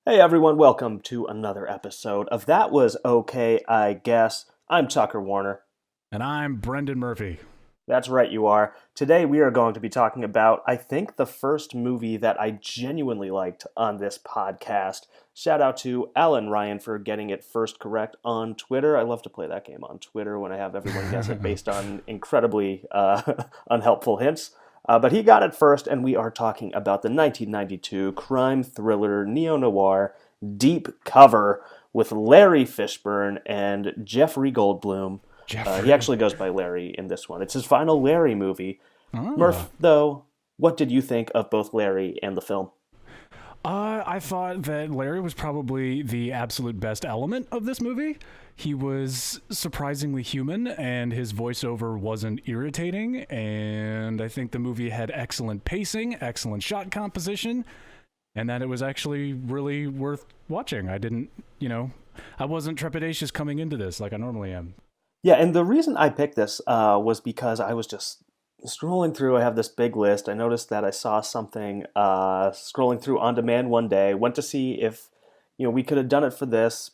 Hey everyone, welcome to another episode of That Was Okay, I Guess. I'm Tucker Warner. And I'm Brendan Murphy. That's right, you are. Today we are going to be talking about, I think, the first movie that I genuinely liked on this podcast. Shout out to Alan Ryan for getting it first correct on Twitter. I love to play that game on Twitter when I have everyone guess it based on incredibly unhelpful hints. But he got it first, and we are talking about the 1992 crime thriller neo-noir Deep Cover with Larry Fishburne and Jeffrey Goldblum. He Jeffrey. actually goes by Larry in this one. It's his final Larry movie. Oh. Murph, though, what did you think of both Larry and the film? I thought that Larry was probably the absolute best element of this movie. He was surprisingly human, and his voiceover wasn't irritating. And I think the movie had excellent pacing, excellent shot composition, and that it was actually really worth watching. I wasn't trepidatious coming into this like I normally am. Yeah, and the reason I picked this was because I was just scrolling through. I have this big list. I noticed that I saw something scrolling through on demand one day. Went to see if we could have done it for this,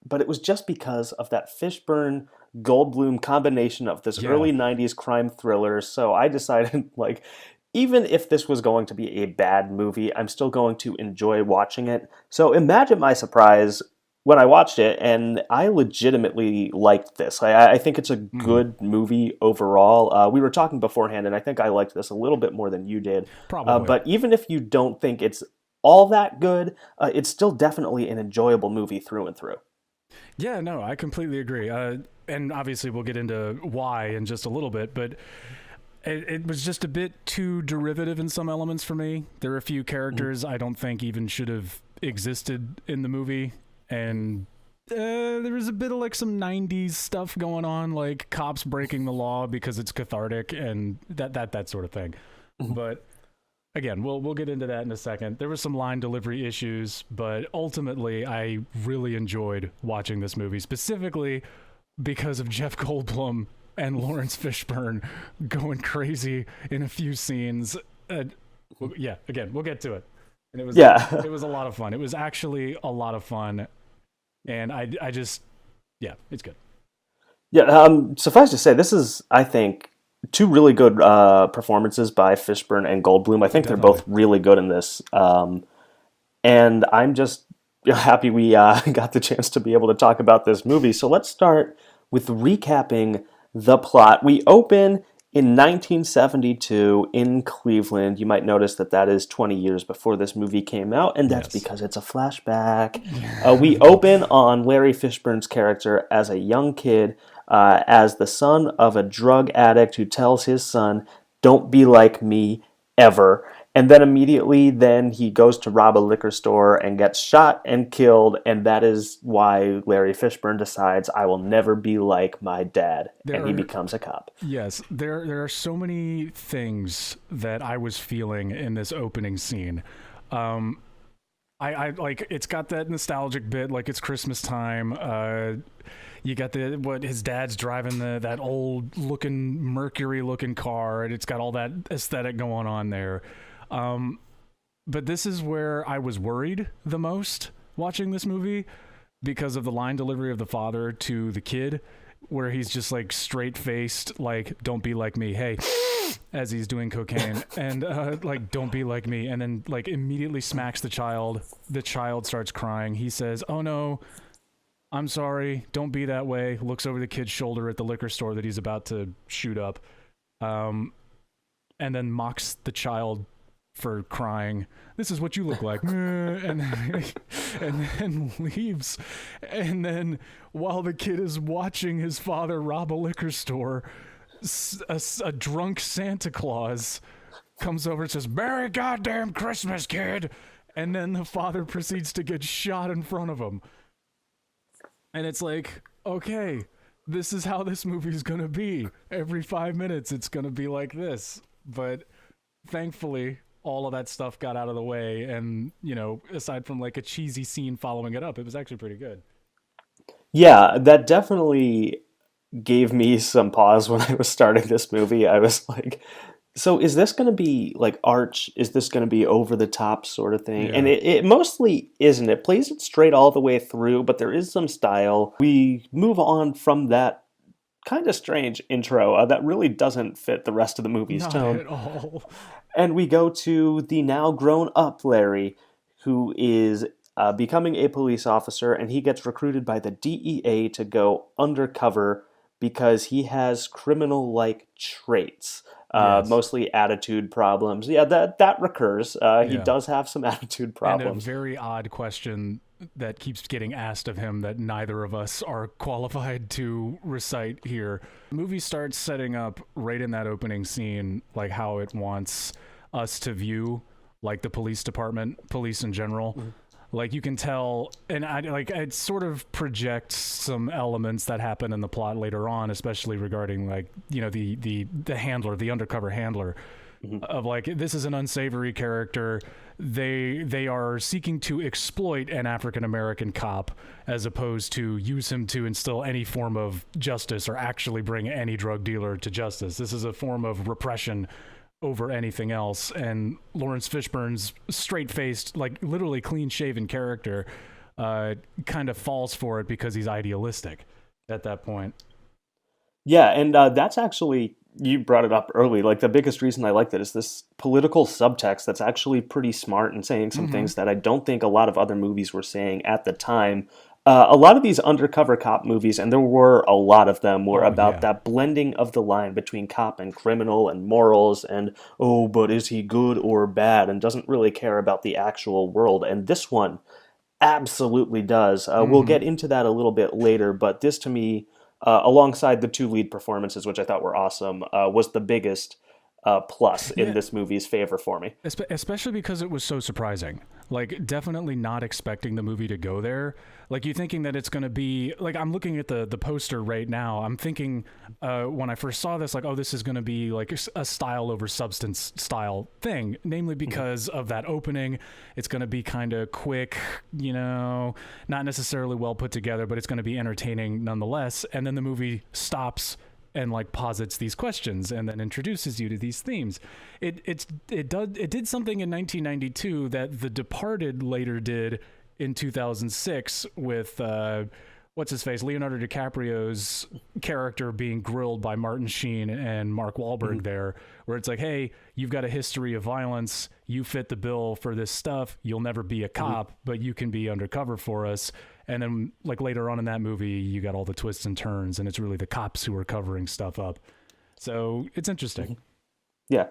but it was just because of that Fishburne Goldblum combination of this Yeah. early '90s crime thriller. So I decided, like, even if this was going to be a bad movie, I'm still going to enjoy watching it. So imagine my surprise when I watched it, and I legitimately liked this. I think it's a Mm, good movie overall. We were talking beforehand, and I think I liked this a little bit more than you did. probably. But even if you don't think it's all that good, it's still definitely an enjoyable movie through and through. Yeah, no, I completely agree. And obviously, we'll get into why in just a little bit, but it was just a bit too derivative in some elements for me. There are a few Mhm. characters I don't think even should have existed in the movie, and there was a bit of like some 90s stuff going on, like cops breaking the law because it's cathartic and that sort of thing. Mhm. But again, we'll get into that in a second. There was some line delivery issues, but ultimately I really enjoyed watching this movie, specifically because of Jeff Goldblum and Lawrence Fishburne going crazy in a few scenes. Yeah, again, we'll get to it. And Yeah, it was a lot of fun. It was actually a lot of fun, and I just yeah, it's good. yeah. Suffice to say, this is, I think, two really good performances by Fishburne and Goldblum. I Oh, think they're definitely. both really good in this. And I'm just happy we got the chance to be able to talk about this movie. So let's start with recapping the plot. We open in 1972 in Cleveland. You might notice that that is 20 years before this movie came out, and that's Yes. because it's a flashback. We open on Larry Fishburne's character as a young kid, as the son of a drug addict who tells his son, "Don't be like me ever." And then immediately, then he goes to rob a liquor store and gets shot and killed. And that is why Larry Fishburne decides, I will never be like my dad. There And he are becomes a cop. Yes, there are so many things that I was feeling in this opening scene. Um, I like it's got that nostalgic bit, like it's Christmas time. You got the what his dad's driving that old looking Mercury looking car, and it's got all that aesthetic going on there. Um, but this is where I was worried the most watching this movie because of the line delivery of the father to the kid, where he's just like straight faced, like "Don't be like me," hey, as he's doing cocaine, and like "Don't be like me," and then like immediately smacks the child. The child starts crying. He says, "Oh no, I'm sorry. Don't be that way." Looks over the kid's shoulder at the liquor store that he's about to shoot up, um, and then mocks the child for crying. "This is what you look like," and then, and then leaves. And then while the kid is watching his father rob a liquor store, a drunk Santa Claus comes over and says, "Merry goddamn Christmas, kid," and then the father proceeds to get shot in front of him. And it's like, okay, this is how this movie's gonna be. Every 5 minutes, it's gonna be like this. But thankfully, all of that stuff got out of the way, and aside from like a cheesy scene following it up, it was actually pretty good. Yeah, that definitely gave me some pause when I was starting this movie. I was like, So is this going to be like arch? Is this going to be over the top sort of thing? And Yeah. it mostly isn't. It plays it straight all the way through, but there is some style. We move on from that kind of strange intro that really doesn't fit the rest of the movie's Not tone. at all. And we go to the now grown up Larry, who is becoming a police officer, and he gets recruited by the DEA to go undercover because he has criminal like traits. Yes. Mostly attitude problems. Yeah, that recurs. He Yeah. does have some attitude And a problems. very odd question that keeps getting asked of him that neither of us are qualified to recite here. The movie starts setting up right in that opening scene, like how it wants us to view like the police department, police in general. Like you can tell, and I like it sort of projects some elements that happen in the plot later on, especially regarding like the handler, the undercover handler, of like this is an unsavory character. They are seeking to exploit an African American cop as opposed to use him to instill any form of justice or actually bring any drug dealer to justice. This is a form of repression over anything else. And Lawrence Fishburne's straight-faced, like literally clean-shaven character kind of falls for it because he's idealistic at that point. Yeah, and that's actually, you brought it up early. Like, the biggest reason I like that is this political subtext that's actually pretty smart and saying some things that I don't think a lot of other movies were saying at the time. A lot of these undercover cop movies, and there were a lot of them, were Oh, about yeah. that blending of the line between cop and criminal and morals and, oh, but is he good or bad, and doesn't really care about the actual world. And this one absolutely does. We'll get into that a little bit later, but this to me, alongside the two lead performances, which I thought were awesome, was the biggest plus in Yeah, this movie's favor for me. especially because it was so surprising. Like, definitely not expecting the movie to go there. Like, you thinking that it's going to be like, I'm looking at the poster right now. I'm thinking when I first saw this, like, oh, this is going to be like a style over substance style thing, namely because of that opening. It's going to be kind of quick, not necessarily well put together, but it's going to be entertaining nonetheless. And then the movie stops and like posits these questions and then introduces you to these themes. It did something in 1992 that The Departed later did in 2006 with what's his face, Leonardo DiCaprio's character being grilled by Martin Sheen and Mark Wahlberg there, where it's like, hey, you've got a history of violence, you fit the bill for this stuff, you'll never be a cop, but you can be undercover for us. And then, like, later on in that movie, you got all the twists and turns, and it's really the cops who are covering stuff up. So it's interesting. Yeah.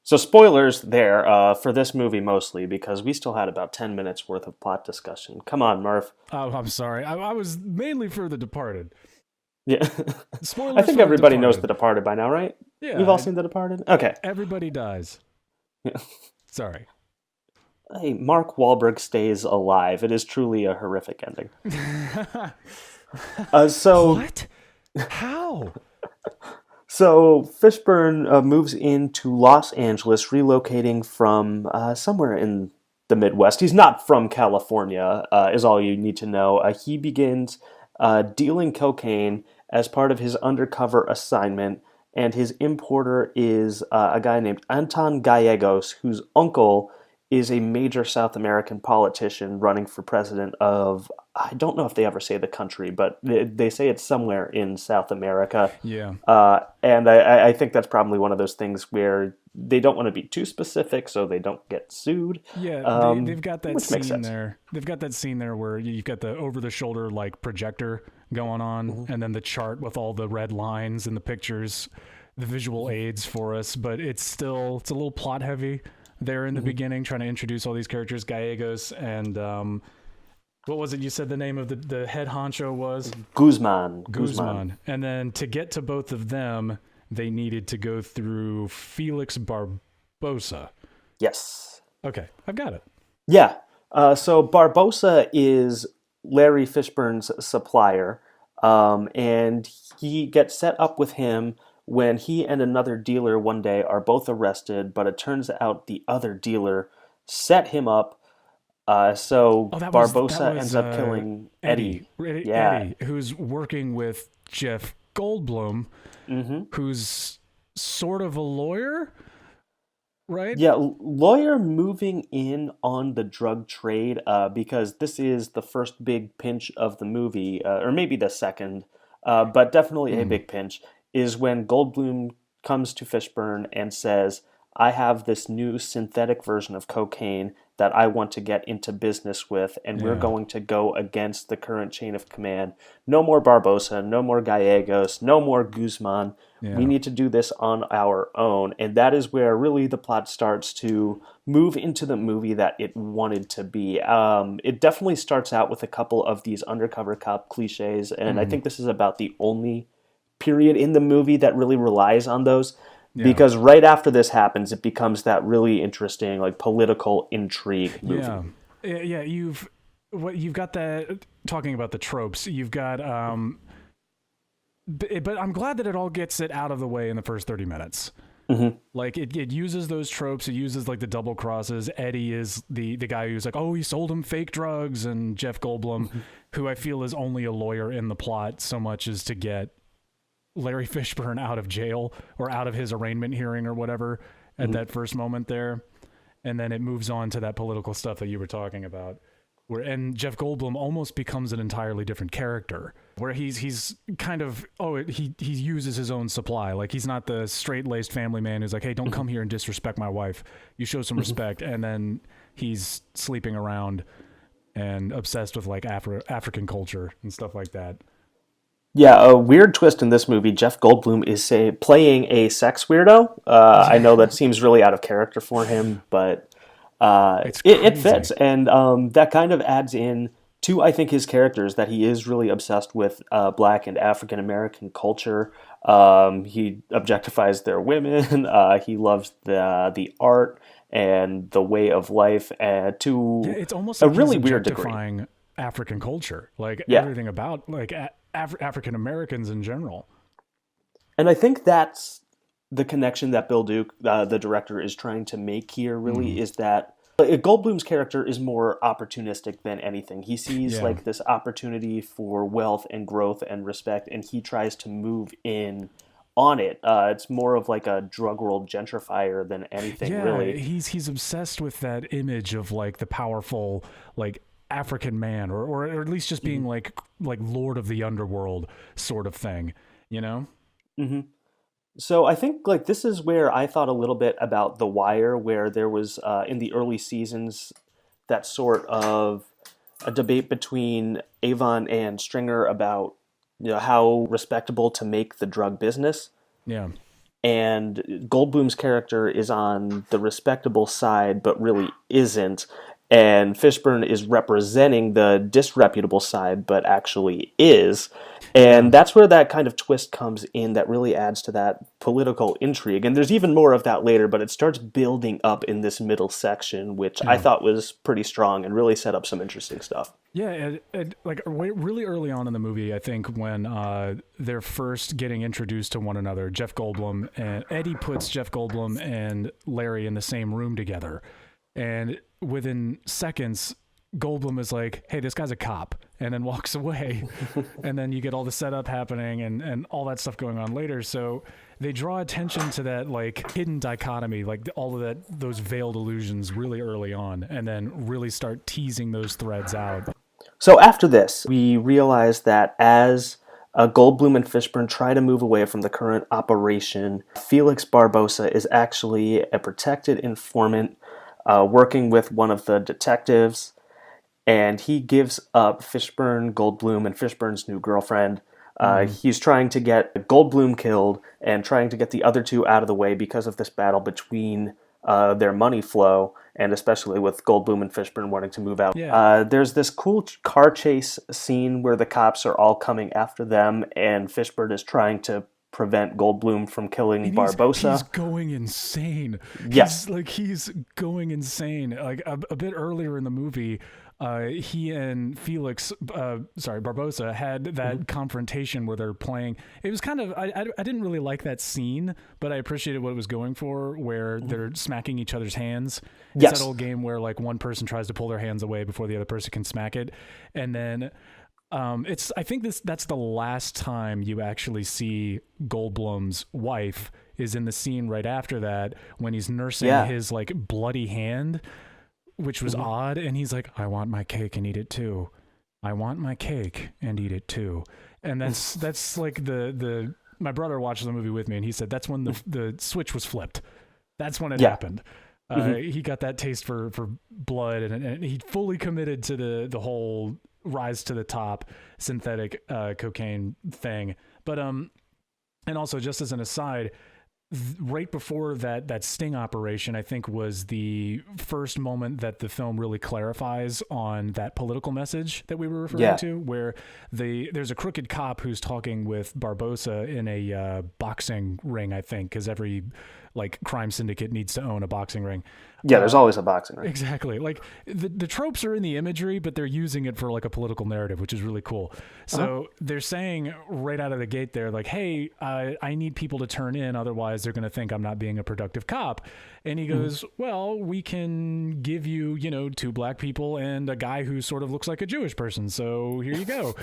So spoilers there for this movie mostly, because we still had about 10 minutes worth of plot discussion. Come on, Murph. Oh, I'm sorry. I was mainly for The Departed. Yeah. Spoilers I think for everybody The knows Departed. The Departed by now, right? Yeah, We've all seen The Departed? Okay. everybody dies. Yeah. Sorry. Hey, Mark Wahlberg stays alive. It is truly a horrific ending. So What? How? So Fishburne moves into Los Angeles, relocating from somewhere in the Midwest. He's not from California, is all you need to know. He begins dealing cocaine as part of his undercover assignment, and his importer is a guy named Anton Gallegos, whose uncle is a major South American politician running for president of, I don't know if they ever say the country, but they say it's somewhere in South America. Yeah. And I think that's probably one of those things where they don't want to be too specific so they don't get sued. Yeah, they've got that which makes scene sense. there. They've got that scene there where you've got the over-the-shoulder like projector going on, and then the chart with all the red lines and the pictures, the visual aids for us. But it's a little plot heavy there in the beginning, trying to introduce all these characters, Gallegos and what was it? You said the name of the head honcho was Guzman. And then to get to both of them, they needed to go through Felix Barbosa. Yes. Okay, I've got it. Yeah. So Barbosa is Larry Fishburne's supplier, and he gets set up with him when he and another dealer one day are both arrested, but it turns out the other dealer set him up. So Oh, Barbosa ends up killing Eddie. Yeah. Eddie, who's working with Jeff Goldblum, who's sort of a lawyer. right? Yeah, lawyer moving in on the drug trade, because this is the first big pinch of the movie, or maybe the second, but definitely a Mm, big pinch, is when Goldblum comes to Fishburne and says, I have this new synthetic version of cocaine that I want to get into business with, and we're yeah, going to go against the current chain of command. No more Barbosa, no more Gallegos, no more Guzman. We yeah, need to do this on our own. And that is where really the plot starts to move into the movie that it wanted to be. It definitely starts out with a couple of these undercover cop cliches, and I mm, think this is about the only period in the movie that really relies on those. yeah, Because right after this happens, it becomes that really interesting, like political intrigue movie. yeah, yeah. You've got that talking about the tropes. You've got but I'm glad that it all gets it out of the way in the first 30 minutes. Hmm. Like it uses those tropes. It uses like the double crosses. Eddie is the guy who's like, oh, he sold him fake drugs, and Jeff Goldblum, who I feel is only a lawyer in the plot so much as to get Larry Fishburne out of jail or out of his arraignment hearing or whatever at Hmm. that first moment there. And then it moves on to that political stuff that you were talking about. And Jeff Goldblum almost becomes an entirely different character, where he's kind of he uses his own supply. Like he's not the straight laced family man who's like, hey, don't come here and disrespect my wife. You show some respect, and then he's sleeping around and obsessed with like African culture and stuff like that. Yeah, a weird twist in this movie. Jeff Goldblum is playing a sex weirdo. I know that seems really out of character for him, but It's it crazy. fits, and that kind of adds in to I think his characters that he is really obsessed with Black and African American culture. He objectifies their women. He loves the art and the way of life, Yeah, to it's almost a like he's really weird degree. objectifying African culture, like Yeah. everything about like African Americans in general. And I think that's the connection that Bill Duke, the director, is trying to make here. Really, Mm, is that Goldblum's character is more opportunistic than anything. He sees yeah, like this opportunity for wealth and growth and respect, and he tries to move in on it. It's more of like a drug world gentrifier than anything, yeah. really. He's obsessed with that image of like the powerful like African man, or at least just being Hmm. like Lord of the Underworld sort of thing. You know? Hmm. So I think like this is where I thought a little bit about The Wire, where there was in the early seasons that sort of a debate between Avon and Stringer about how respectable to make the drug business, Yeah, and Goldblum's character is on the respectable side, but really isn't. And Fishburne is representing the disreputable side, but actually is. yeah, And that's where that kind of twist comes in that really adds to that political intrigue. And there's even more of that later, but it starts building up in this middle section, which I yeah. thought was pretty strong and really set up some interesting stuff. Yeah, like really early on in the movie, I think when they're first getting introduced to one another, Jeff Goldblum and Eddie puts Jeff Goldblum and Larry in the same room together, and within seconds, Goldblum is like, "Hey, this guy's a cop," and then walks away, and then you get all the setup happening and all that stuff going on later. So they draw attention to that like hidden dichotomy, like all of that those veiled illusions really early on, and then really start teasing those threads out. So after this, we realize that as Goldblum and Fishburne try to move away from the current operation, Felix Barbosa is actually a protected informant working with one of the detectives, and he gives up Fishburne, Goldblum, and Fishburne's new girlfriend. Mm, He's trying to get Goldblum killed and trying to get the other two out of the way because of this battle between their money flow, and especially with Goldblum and Fishburne wanting to move out. yeah. There's this cool car chase scene where the cops are all coming after them, and Fishburne is trying to prevent Goldblum from killing And he's Barbosa. going insane. Yes. He's going insane. Like a bit earlier in the movie, he and Barbosa had Hmm. that confrontation where they're playing. It was kind of I didn't really like that scene, but I appreciated what it was going for, where they're smacking each other's hands. It's that Yes. old game where like one person tries to pull their hands away before the other person can smack it, and then I think that's the last time you actually see Goldblum's wife is in the scene right after that when he's nursing Yeah. his like bloody hand, which was odd. And he's like, I want my cake and eat it too. I want my cake and eat it too. And that's like my brother watched the movie with me, and he said that's when the switch was flipped. That's when it happened. He got that taste for blood, and he fully committed to the whole rise to the top synthetic cocaine thing. But and also, just as an aside, right before that sting operation, I think, was the first moment that the film really clarifies on that political message that we were referring to, where there's a crooked cop who's talking with Barbosa in a boxing ring, I think, because every like crime syndicate needs to own a boxing ring. Yeah, there's always a boxing ring. Exactly. Like the tropes are in the imagery, but they're using it for like a political narrative, which is really cool. So they're saying right out of the gate there, like, hey, I need people to turn in, otherwise they're going to think I'm not being a productive cop. And he goes, well, we can give you, 2 black people and a guy who sort of looks like a Jewish person. So here you go.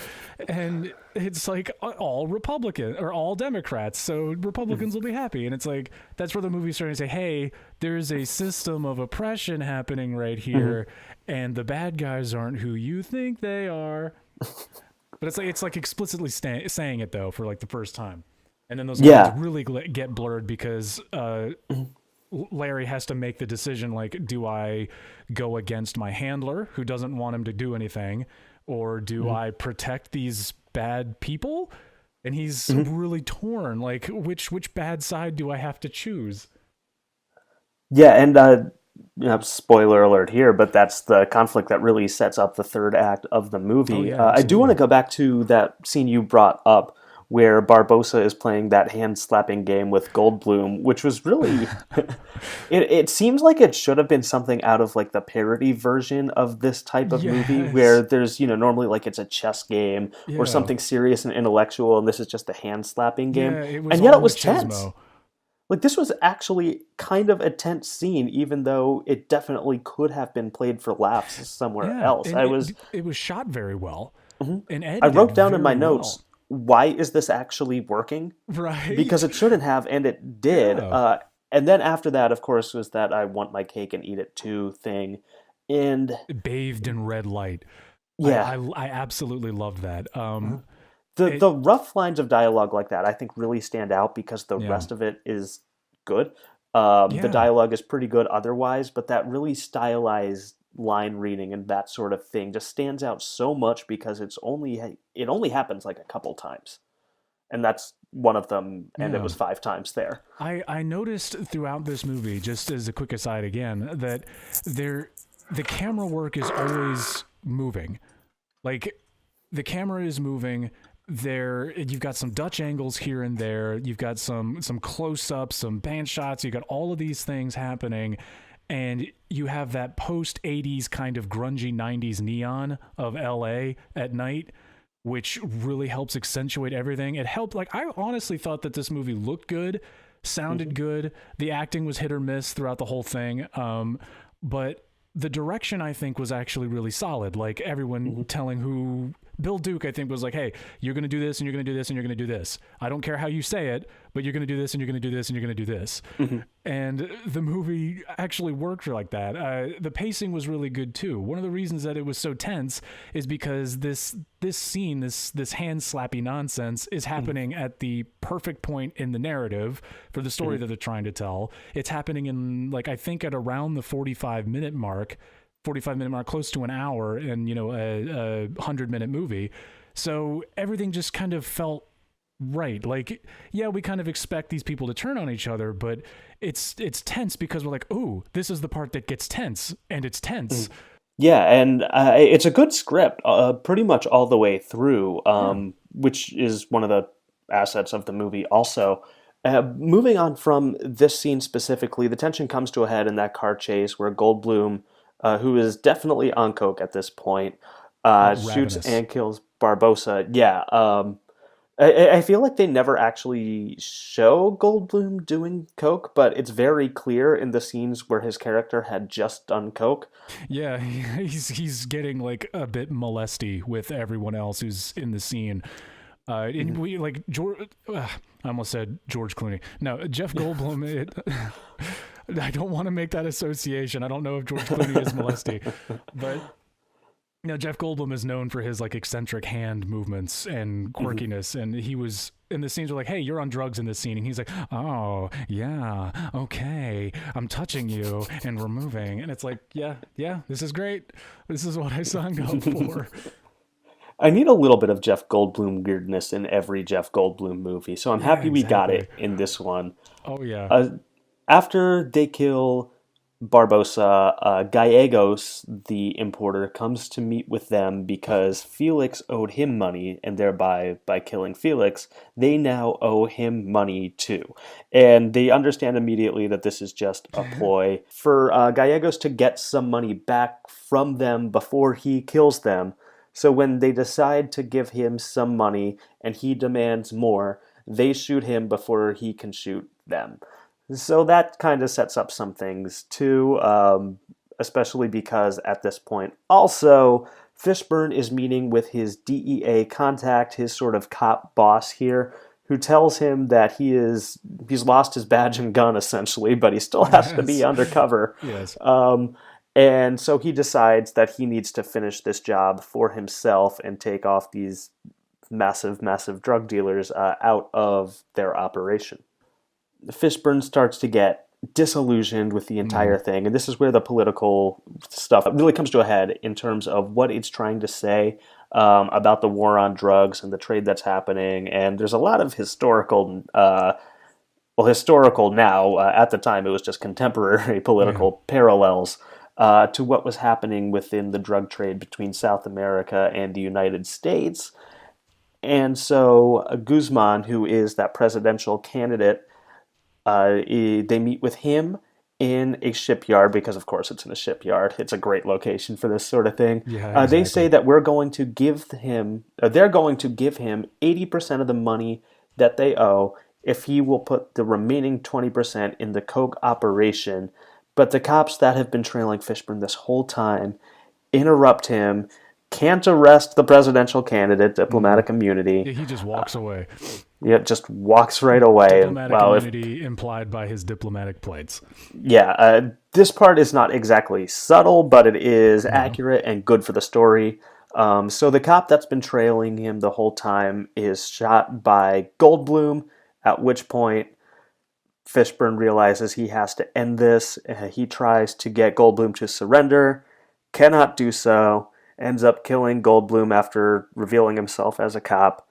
And it's like all Republican or all Democrats. So Republicans will be happy. And it's like, that's where the movie's starting to say, hey, there's a system of oppression happening right here. And the bad guys aren't who you think they are. But it's like explicitly saying it though, for like the first time. And then those lines really get blurred because, Larry has to make the decision, like, do I go against my handler who doesn't want him to do anything, or do I protect these bad people? And he's really torn, like, which bad side do I have to choose? Yeah, and spoiler alert here, but that's the conflict that really sets up the third act of the movie. I do want to go back to that scene you brought up, where Barbosa is playing that hand-slapping game with Goldblum, which was really... it seems like it should have been something out of, like, the parody version of this type of movie, where there's, normally, like, it's a chess game or something serious and intellectual, and this is just a hand-slapping game. And yet it was tense. Like, this was actually kind of a tense scene, even though it definitely could have been played for laughs somewhere else. It was shot very well. And I wrote down in my notes... why is this actually working? Right. Because it shouldn't have, and it did. And then after that, of course, was that I want my cake and eat it too thing. And bathed in red light. Yeah. I absolutely loved that. The rough lines of dialogue like that, I think, really stand out because the rest of it is good. The dialogue is pretty good otherwise, but that really stylized line reading and that sort of thing just stands out so much because it only happens like a couple times, and that's one of them, and it was 5 times there. I noticed throughout this movie, just as a quick aside again, that the camera work is always moving. Like, the camera is moving. You've got some Dutch angles here and there. You've got some close-ups, some band shots. You've got all of these things happening. And you have that post-80s kind of grungy 90s neon of LA at night, which really helps accentuate everything. It helped. Like, I honestly thought that this movie looked good, sounded good. The acting was hit or miss throughout the whole thing. But the direction, I think, was actually really solid. Like, everyone telling Bill Duke, I think, was like, hey, you're going to do this, and you're going to do this, and you're going to do this. I don't care how you say it, but you're going to do this, and you're going to do this, and you're going to do this. And the movie actually worked like that. The pacing was really good, too. One of the reasons that it was so tense is because this scene, this hand-slappy nonsense is happening at the perfect point in the narrative for the story that they're trying to tell. It's happening in, like, I think at around the 45-minute mark, close to an hour, and a 100-minute movie. So everything just kind of felt right. Like, yeah, we kind of expect these people to turn on each other, but it's tense because we're like, oh, this is the part that gets tense, and it's tense. Yeah, and it's a good script pretty much all the way through, which is one of the assets of the movie also. Moving on from this scene specifically, the tension comes to a head in that car chase where Goldblum, who is definitely on coke at this point, shoots and kills Barbosa. Yeah, I feel like they never actually show Goldblum doing coke, but it's very clear in the scenes where his character had just done coke. Yeah, he's getting like a bit molesty with everyone else who's in the scene. And we like George. I almost said George Clooney. No, Jeff Goldblum. I don't want to make that association. I don't know if George Clooney is molesty, but Jeff Goldblum is known for his like eccentric hand movements and quirkiness, and he was in the scenes were like, "Hey, you're on drugs in this scene," and he's like, "Oh, yeah, okay, I'm touching you and we're moving," and it's like, yeah, this is great. This is what I signed up for. I need a little bit of Jeff Goldblum weirdness in every Jeff Goldblum movie, so I'm happy we got it in this one. Oh yeah. After they kill Barbosa, Gallegos, the importer, comes to meet with them because Felix owed him money, and thereby, by killing Felix, they now owe him money too. And they understand immediately that this is just a ploy for Gallegos to get some money back from them before he kills them. So when they decide to give him some money and he demands more, they shoot him before he can shoot them. So that kind of sets up some things too, especially because at this point, also, Fishburne is meeting with his DEA contact, his sort of cop boss here, who tells him that he's lost his badge and gun essentially, but he still has to be undercover. Yes. And so he decides that he needs to finish this job for himself and take off these massive, massive drug dealers out of their operation. Fishburne starts to get disillusioned with the entire thing, and this is where the political stuff really comes to a head in terms of what it's trying to say about the war on drugs and the trade that's happening. And there's a lot of historical now. At the time, it was just contemporary political parallels to what was happening within the drug trade between South America and the United States. And so Guzman, who is that presidential candidate, they meet with him in a shipyard because, of course, it's in a shipyard. It's a great location for this sort of thing. Yeah, exactly. They say that they're going to give him 80% of the money that they owe if he will put the remaining 20% in the coke operation. But the cops that have been trailing Fishburne this whole time interrupt him, can't arrest the presidential candidate, diplomatic immunity. Yeah, he just walks away. Yeah, just walks right away. Diplomatic immunity implied by his diplomatic plates. Yeah, this part is not exactly subtle, but it is accurate and good for the story. So the cop that's been trailing him the whole time is shot by Goldblum, at which point Fishburne realizes he has to end this. He tries to get Goldblum to surrender, cannot do so, ends up killing Goldblum after revealing himself as a cop,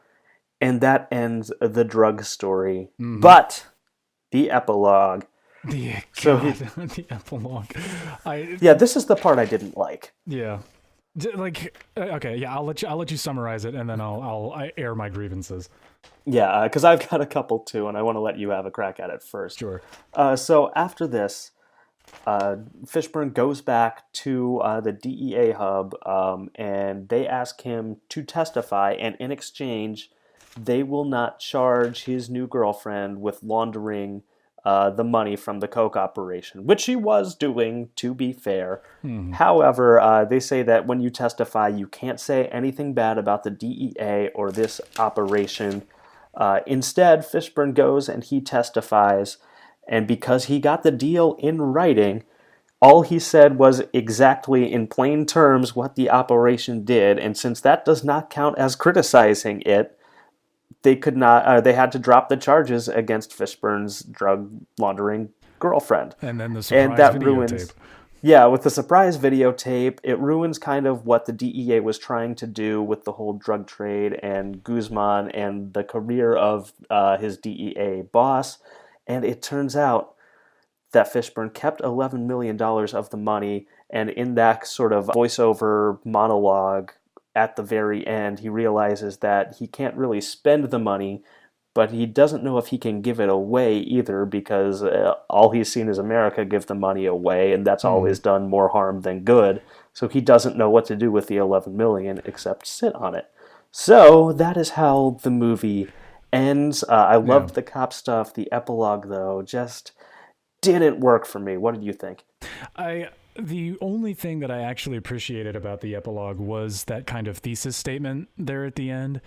and that ends the drug story. But the epilogue. The epilogue. This is the part I didn't like. Yeah. Okay, yeah, I'll let you summarize it, and then I'll air my grievances. Yeah, because I've got a couple too, and I want to let you have a crack at it first. Sure. So after this, Fishburne goes back to the DEA hub, and they ask him to testify, and in exchange, they will not charge his new girlfriend with laundering the money from the coke operation, which she was doing, to be fair. However, they say that when you testify, you can't say anything bad about the DEA or this operation. Instead, Fishburne goes and he testifies, and because he got the deal in writing, all he said was exactly in plain terms what the operation did, and since that does not count as criticizing it, they could not. They had to drop the charges against Fishburne's drug laundering girlfriend. And then the surprise videotape. Yeah, with the surprise videotape, it ruins kind of what the DEA was trying to do with the whole drug trade and Guzman and the career of his DEA boss. And it turns out that Fishburne kept $11 million of the money, and in that sort of voiceover monologue at the very end, he realizes that he can't really spend the money, but he doesn't know if he can give it away either, because all he's seen is America give the money away, and that's always done more harm than good. So he doesn't know what to do with the $11 million except sit on it. So that is how the movie ends. I loved the cop stuff. The epilogue, though, just didn't work for me. What did you think? The only thing that I actually appreciated about the epilogue was that kind of thesis statement there at the end.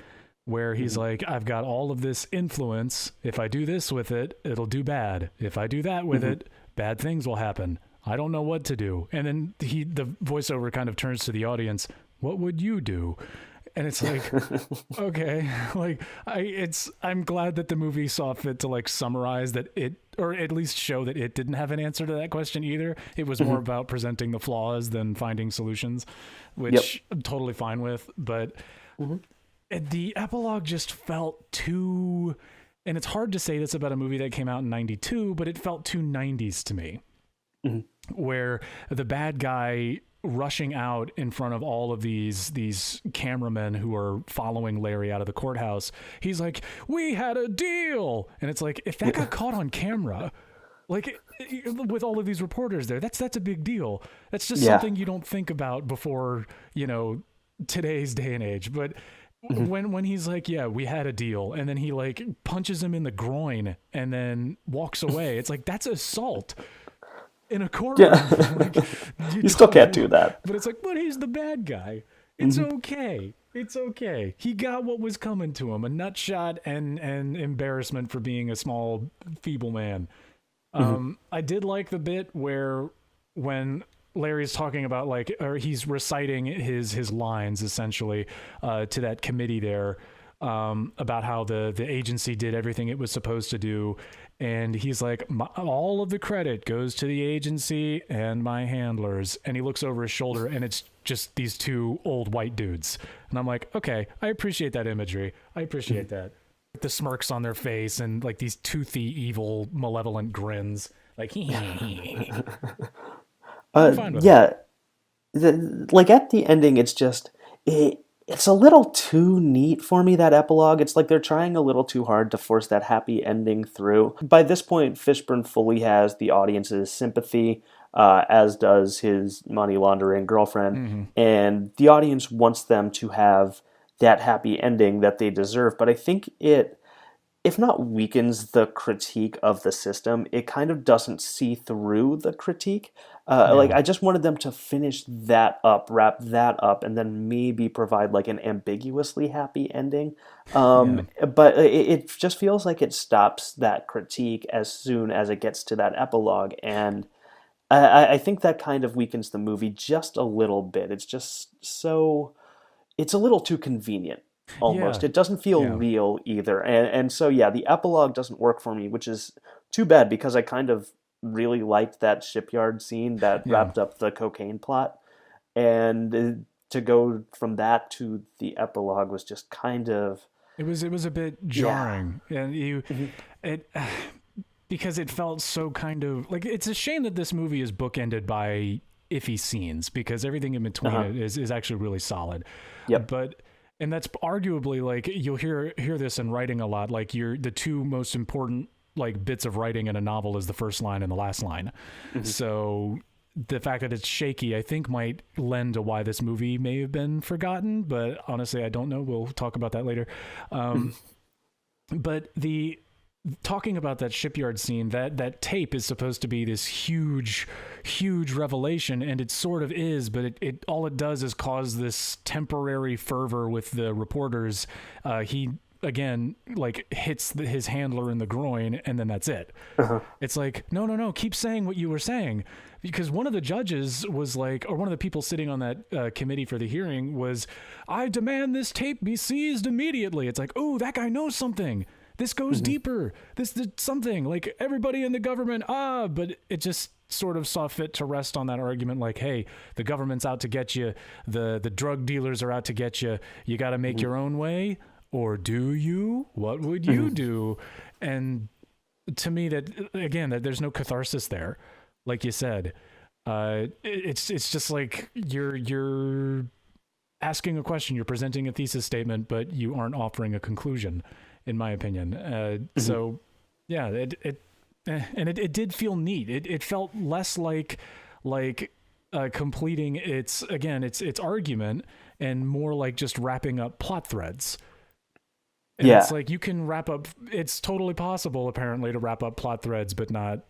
where he's like, I've got all of this influence. If I do this with it, it'll do bad. If I do that with it, bad things will happen. I don't know what to do. And then the voiceover kind of turns to the audience. What would you do? And it's like, okay, like I'm glad that the movie saw fit to like summarize that it, or at least show that it didn't have an answer to that question either. It was more about presenting the flaws than finding solutions, which I'm totally fine with. But the epilogue just felt too, and it's hard to say this about a movie that came out in 92, but it felt too 90s to me, where the bad guy rushing out in front of all of these cameramen who are following Larry out of the courthouse. He's like, we had a deal. And it's like, if that got caught on camera, like with all of these reporters there, that's a big deal. That's just something you don't think about before, you know, today's day and age. But when he's like, yeah, we had a deal, and then he like punches him in the groin and then walks away, it's like, that's assault in a courtroom. Like, you still can't do that. But it's like, but he's the bad guy. It's okay. It's okay. He got what was coming to him, a nut shot and embarrassment for being a small, feeble man. I did like the bit where when Larry's talking about like, or he's reciting his lines essentially to that committee there about how the agency did everything it was supposed to do. And he's like, all of the credit goes to the agency and my handlers. And he looks over his shoulder and it's just these two old white dudes. And I'm like, okay, I appreciate that imagery. I appreciate that. The smirks on their face and like these toothy, evil, malevolent grins. Like, yeah. Like at the ending, it's just, it's a little too neat for me, that epilogue. It's like they're trying a little too hard to force that happy ending through. By this point, Fishburne fully has the audience's sympathy, as does his money laundering girlfriend. And the audience wants them to have that happy ending that they deserve. But I think it, if not weakens the critique of the system, it kind of doesn't see through the critique. Like, I just wanted them to finish that up, wrap that up, and then maybe provide like an ambiguously happy ending. But it just feels like it stops that critique as soon as it gets to that epilogue. And I think that kind of weakens the movie just a little bit. It's just so, it's a little too convenient. Almost. It doesn't feel real either. And so, yeah, the epilogue doesn't work for me, which is too bad because I kind of really liked that shipyard scene that wrapped up the cocaine plot. And to go from that to the epilogue was just kind of... It was a bit jarring. And it because it felt so kind of... Like, it's a shame that this movie is bookended by iffy scenes because everything in between it is actually really solid. But... And that's arguably, like, you'll hear this in writing a lot. Like, the two most important like bits of writing in a novel is the first line and the last line. So the fact that it's shaky, I think, might lend to why this movie may have been forgotten. But honestly, I don't know. We'll talk about that later. But talking about that shipyard scene, that tape is supposed to be this huge revelation, and it sort of is, but it all it does is cause this temporary fervor with the reporters. He again like hits his handler in the groin, and then that's it. It's like, no, keep saying what you were saying, because one of the judges was like, or one of the people sitting on that committee for the hearing was, I demand this tape be seized immediately. It's like, oh, that guy knows something. This goes deeper. This something like everybody in the government. But it just sort of saw fit to rest on that argument. Like, hey, the government's out to get you. The drug dealers are out to get you. You got to make your own way, or do you? What would you do? And to me, that again, that there's no catharsis there. Like you said, it's just like you're asking a question, you're presenting a thesis statement, but you aren't offering a conclusion, in my opinion. So yeah, it did feel neat. It felt less like completing its argument, and more like just wrapping up plot threads. And it's like, you can wrap up, it's totally possible apparently to wrap up plot threads, but not,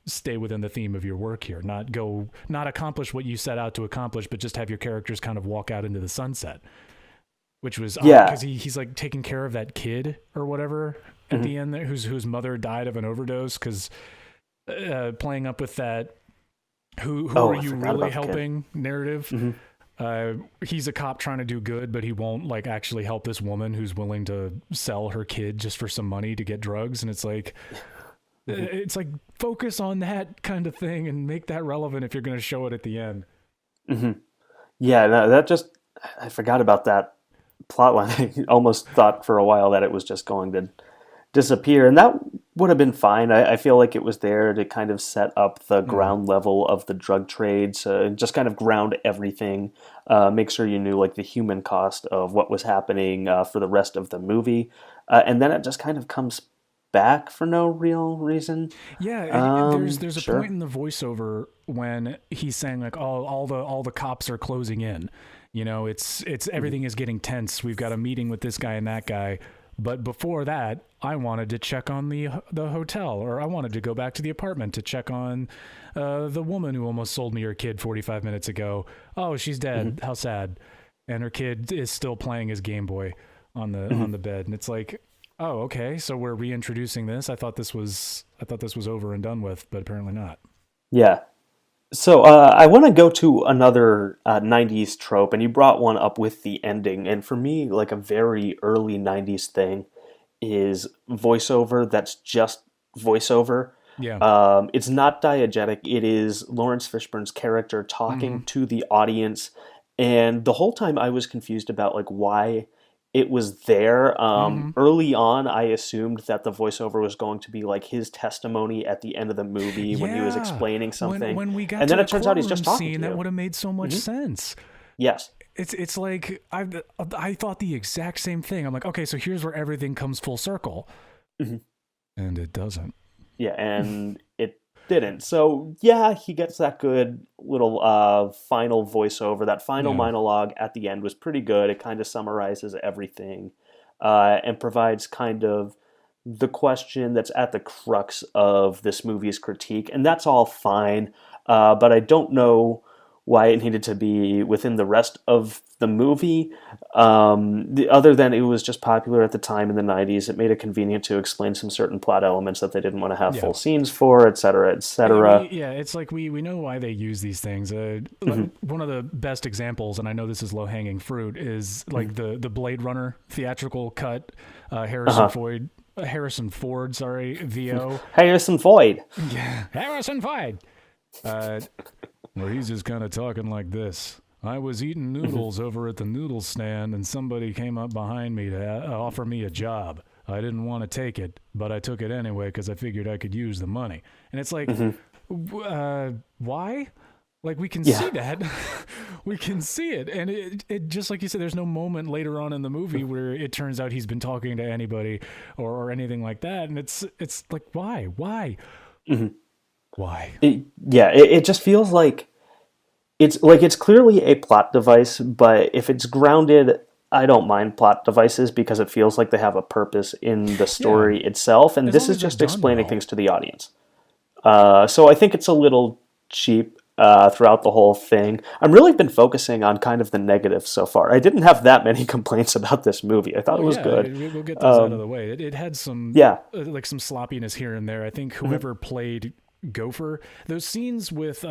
stay within the theme of your work here, not accomplish what you set out to accomplish, but just have your characters kind of walk out into the sunset. which was odd Yeah. because he's like taking care of that kid or whatever at Mhm. the end there, whose mother died of an overdose because playing up with that who are Oh, I you forgot really about the kid. helping narrative. Hmm. He's a cop trying to do good, but he won't like actually help this woman who's willing to sell her kid just for some money to get drugs. And Hmm. it's like focus on that kind of thing and make that relevant if you're going to show it at the end. Hmm. Yeah, no, that just I forgot about that plot line. I almost thought for a while that it was just going to disappear, and that would have been fine. I feel like it was there to kind of set up the Yeah. ground level of the drug trades, just kind of ground everything, make sure you knew like the human cost of what was happening for the rest of the movie, and then it just kind of comes back for no real reason. Yeah, there's a point Sure. in the voiceover when he's saying like all the cops are closing in. You know, it's Hmm. everything is getting tense. We've got a meeting with this guy and that guy. But before that, I wanted to check on the hotel, or I wanted to go back to the apartment to check on the woman who almost sold me her kid 45 minutes ago. Oh, she's Hmm. dead. How sad. And her kid is still playing his Game Boy on Hmm. the bed, and it's like, oh, okay, so we're reintroducing this. I thought this was over and done with, but apparently not. Yeah. So I want to go to another 90s trope, and you brought one up with the ending. And for me, like a very early 90s thing is voiceover that's just voiceover. Yeah. It's not diegetic, it is Lawrence Fishburne's character Mm-hmm. talking to the audience. And the whole time I was confused about like why it was there. Mm-hmm. Early on, I assumed that the voiceover was going to be like his testimony at the end of the movie when he was Yeah. explaining something. When we got And to then the it turns out he's just courtroom talking scene, to that you. would have made so much Hmm. sense. Yes. It's like I thought the exact same thing. I'm like, okay, so here's where everything comes full circle, Hmm. and it doesn't. Yeah, and it didn't. So yeah, he gets that good little final voiceover. That final Yeah. monologue at the end was pretty good. It kind of summarizes everything, and provides kind of the question that's at the crux of this movie's critique, and that's all fine. But I don't know why it needed to be within the rest of the movie. Other than it was just popular at the time in the 90s, it made it convenient to explain some certain plot elements that they didn't want to have Yeah. full scenes for, etc., etc. Yeah, it's like we know why they use these things. Hmm. One of the best examples, and I know this is low hanging fruit, is Hmm. like the Blade Runner theatrical cut. Uh-huh. Harrison Ford, sorry, VO. Harrison Floyd. Yeah, Harrison Ford. Uh, where he's just kind of talking like this. I was eating Hmm. noodles over at the noodle stand, and somebody came up behind me to offer me a job. I didn't want to take it, but I took it anyway because I figured I could use the money. And it's like, Hmm. why? Like we can Yeah. see that, we can see it, and it just like you said, there's no moment later on in the movie where it turns out he's been talking to anybody or anything like that, and it's like Hmm. why? Yeah, it just feels like it's clearly a plot device, but if it's grounded, I don't mind plot devices because it feels like they have a purpose in the Yeah, story itself, and as this long is as they're just done explaining well. things to the audience. So I think it's a little cheap throughout the whole thing. I've really been focusing on kind of the negatives so far. I didn't have that many complaints about this movie. I thought Well, it was yeah, good. we'll get those out of Um, the way. It had some yeah. like some sloppiness here and there. I think Mhm. whoever played Gopher, those scenes with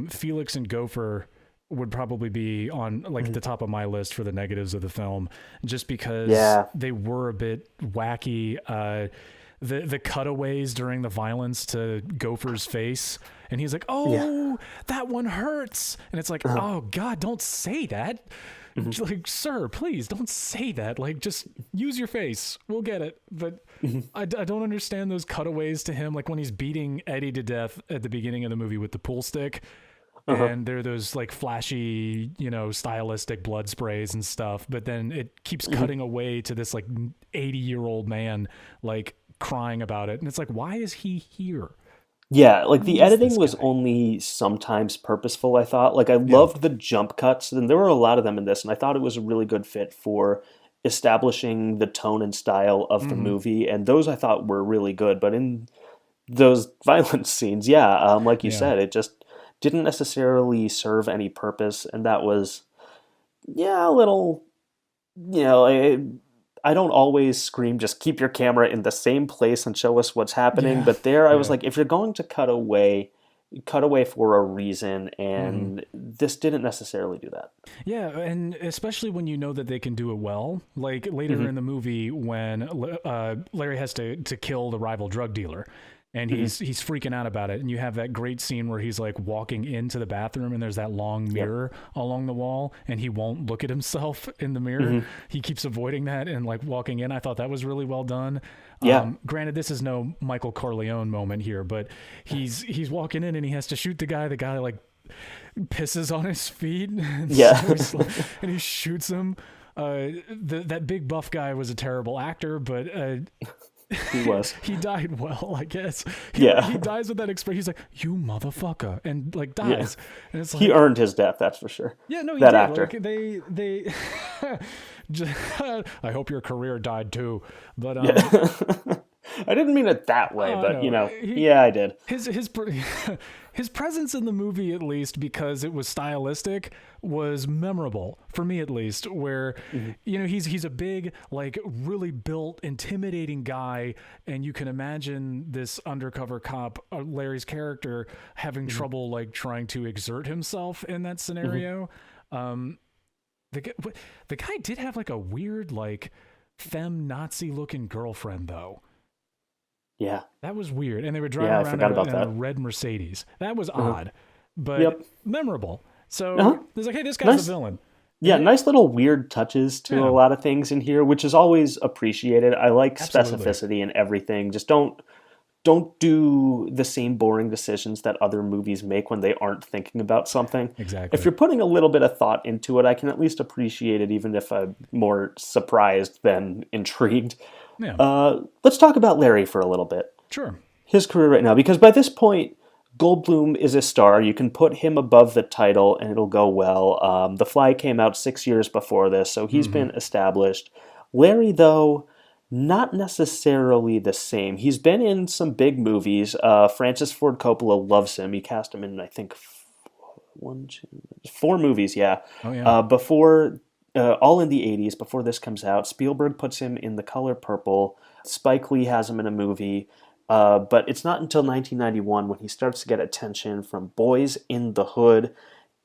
Felix and Gopher would probably be on like Mhm. the top of my list for the negatives of the film, just because Yeah. they were a bit wacky. The cutaways during the violence to Gopher's face, and he's like, Yeah. "Oh, that one hurts," and it's like, Uh-huh. "Oh God, don't say that." Mhm. Like, sir, please don't say that. Like, just use your face. We'll get it. But Mhm. I don't understand those cutaways to him, like when he's beating Eddie to death at the beginning of the movie with the pool stick. Uh-huh. And there are those like flashy, stylistic blood sprays and stuff. But then it keeps Mhm. cutting away to this like 80-year-old man, like crying about it. And it's like, why is he here? Yeah, like Who the is editing this was guy? only sometimes purposeful, I thought. Like I Yeah. loved the jump cuts, and there were a lot of them in this, and I thought it was a really good fit for establishing the tone and style of the Mm-hmm. movie, and those I thought were really good. But in those violent scenes, yeah, like you Yeah. said, it just didn't necessarily serve any purpose, and that was, yeah, a little. you know, I don't always scream, just keep your camera in the same place and show us what's happening. Yeah, But there, I was yeah. like, if you're going to cut away for a reason, Hmm. and this didn't necessarily do that. Yeah, and especially when you know that they can do it well. Like later Hmm. in the movie, when Larry has to kill the rival drug dealer, and Hmm. he's freaking out about it, and you have that great scene where he's like walking into the bathroom, and there's that long Yep. mirror along the wall, and he won't look at himself in the mirror. Hmm. He keeps avoiding that and like walking in. I thought that was really well done. Yeah. Granted, this is no Michael Corleone moment here, but he's walking in and he has to shoot the guy. The guy like pisses on his feet, and Yeah. so and he shoots him. That big buff guy was a terrible actor, but He was. he died well, I guess. He Yeah. dies with that expression. He's like, "You motherfucker," and like Yeah. dies, and it's He like, earned his death, that's for sure. yeah, no, he That did. actor. Like they. I hope your career died too, but Yeah. I didn't mean it that way, but no, yeah, I did. his his presence in the movie, at least because it was stylistic, was memorable for me, at least. Where Hmm. he's a big, like really built, intimidating guy, and you can imagine this undercover cop, Larry's character, having Hmm. trouble like trying to exert himself in that Hmm. scenario. Um, the the guy did have like a weird like femme Nazi looking girlfriend though. Yeah. That was weird. And they were driving Yeah, I around forgot about in a that. red Mercedes. That was Uh-huh. odd, but Yep. memorable. Uh-huh. So there's like, hey, this guy's a Nice. villain. Yeah, nice little weird touches to a Yeah, lot of things in here, which is always appreciated. I like absolutely. specificity in everything. Just don't do the same boring decisions that other movies make when they aren't thinking about something. If Exactly. you're putting a little bit of thought into it, I can at least appreciate it, even if I'm more surprised than intrigued. Yeah, Let's talk about Larry for a little bit. sure. His career right now, because by this point, Goldblum is a star. You can put him above the title and it'll go well. The Fly came out 6 years before this, so he's Hmm. been established. Larry, though, not necessarily the same. He's been in some big movies. Francis Ford Coppola loves him. He cast him in, I think, one, two, four movies, yeah. Oh, yeah. Before, all in the 80s, before this comes out. Spielberg puts him in The Color Purple. Spike Lee has him in a movie. But it's not until 1991 when he starts to get attention from Boys in the Hood,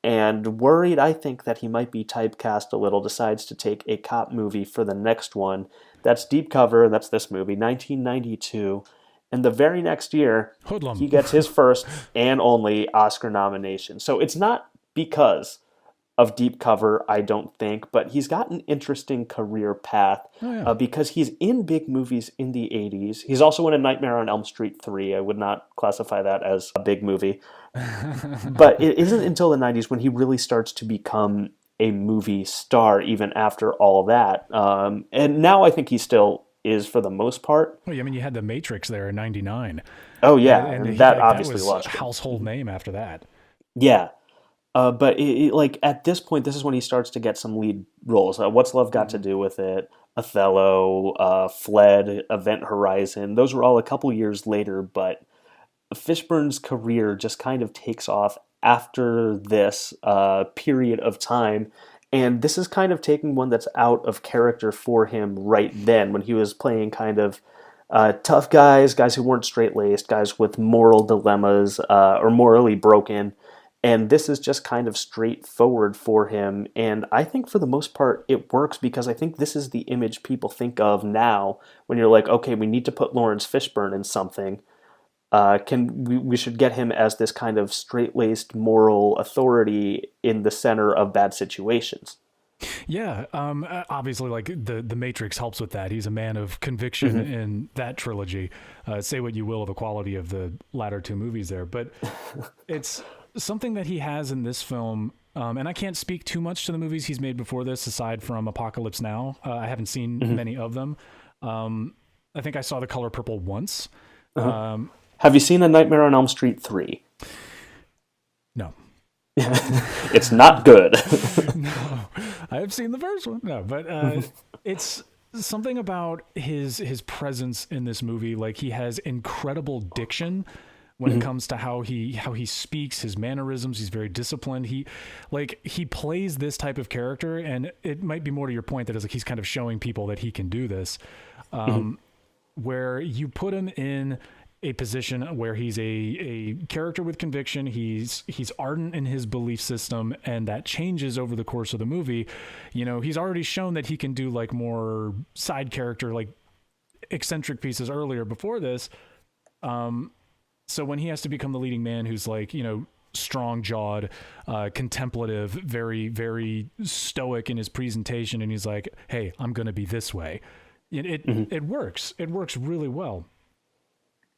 and worried, I think, that he might be typecast a little, decides to take a cop movie for the next one. That's Deep Cover, that's this movie, 1992. And the very next year, he Hoodlum. gets his first and only Oscar nomination. So it's not because of Deep Cover, I don't think, but he's got an interesting career path Oh, yeah. because he's in big movies in the 80s. He's also in A Nightmare on Elm Street 3. I would not classify that as a big movie. But it isn't until the 90s when he really starts to become a movie star, even after all that. And now I think he still is for the most part. Well, I mean, you had the Matrix there in '99, Oh, yeah, and and that that obviously was a launched him. household name after that. Yeah. But like at this point, this is when he starts to get some lead roles. What's Love Got to Mhm. Do with It? Othello, Fled, Event Horizon. Those were all a couple years later, but Fishburne's career just kind of takes off after this period of time. And this is kind of taking one that's out of character for him right then when he was playing kind of tough guys who weren't straight laced, guys with moral dilemmas or morally broken. And this is just kind of straightforward for him. And I think for the most part, it works because I think this is the image people think of now when you're like, okay, we need to put Lawrence Fishburne in something. We should get him as this kind of straight-laced moral authority in the center of bad situations. Yeah, obviously, like the Matrix helps with that. He's a man of conviction Hmm. in that trilogy. Say what you will of the quality of the latter two movies there, but it's something that he has in this film. And I can't speak too much to the movies he's made before this, aside from Apocalypse Now. I haven't seen Hmm. many of them. I think I saw The Color Purple once. Uh-huh. Um, Have you seen A Nightmare on Elm Street 3? no, It's not good. no, I have seen the first one. No, but it's something about his presence in this movie. Like he has incredible diction, when it comes to how he speaks, his mannerisms. He's very disciplined. He plays this type of character, and it might be more to your point that is like he's kind of showing people that he can do this, where you put him in a position where he's a character with conviction. He's ardent in his belief system, and that changes over the course of the movie. You know, he's already shown that he can do like more side character, like eccentric pieces earlier before this. So when he has to become the leading man, who's like, you know, strong-jawed, contemplative, very, very stoic in his presentation, and he's like, hey, I'm going to be this way. It works. It works really well.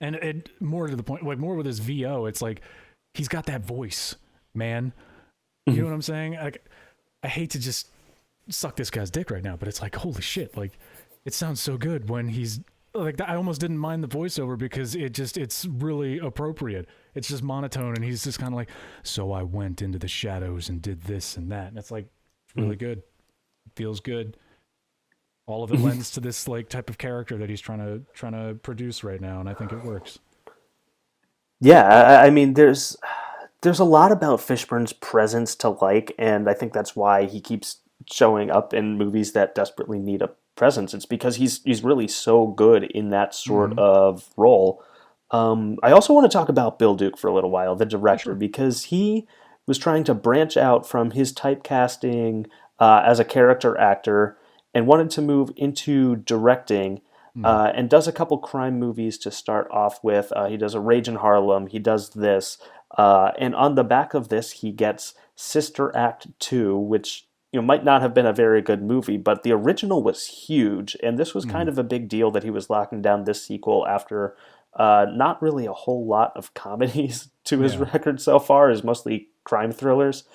And it more to the point, like more with his VO, it's like, he's got that voice, man. You know what I'm saying? I hate to just suck this guy's dick right now, but it's like, holy shit. Like, it sounds so good when he's like, I almost didn't mind the voiceover because it's really appropriate. It's just monotone, and he's just kind of like, so I went into the shadows and did this and that. And it's like, really good. It feels good. All of it lends to this like type of character that he's trying to produce right now, and I think it works. Yeah, I mean, there's a lot about Fishburne's presence to like, and I think that's why he keeps showing up in movies that desperately need a presence. It's because he's really so good in that sort of role. I also want to talk about Bill Duke for a little while, the director, because he was trying to branch out from his typecasting as a character actor and wanted to move into directing, and does a couple crime movies to start off with. He does A Rage in Harlem. He does this. And on the back of this, he gets Sister Act 2, which might not have been a very good movie, but the original was huge. And this was kind of a big deal that he was locking down this sequel after not really a whole lot of comedies to his record so far, is mostly crime thrillers.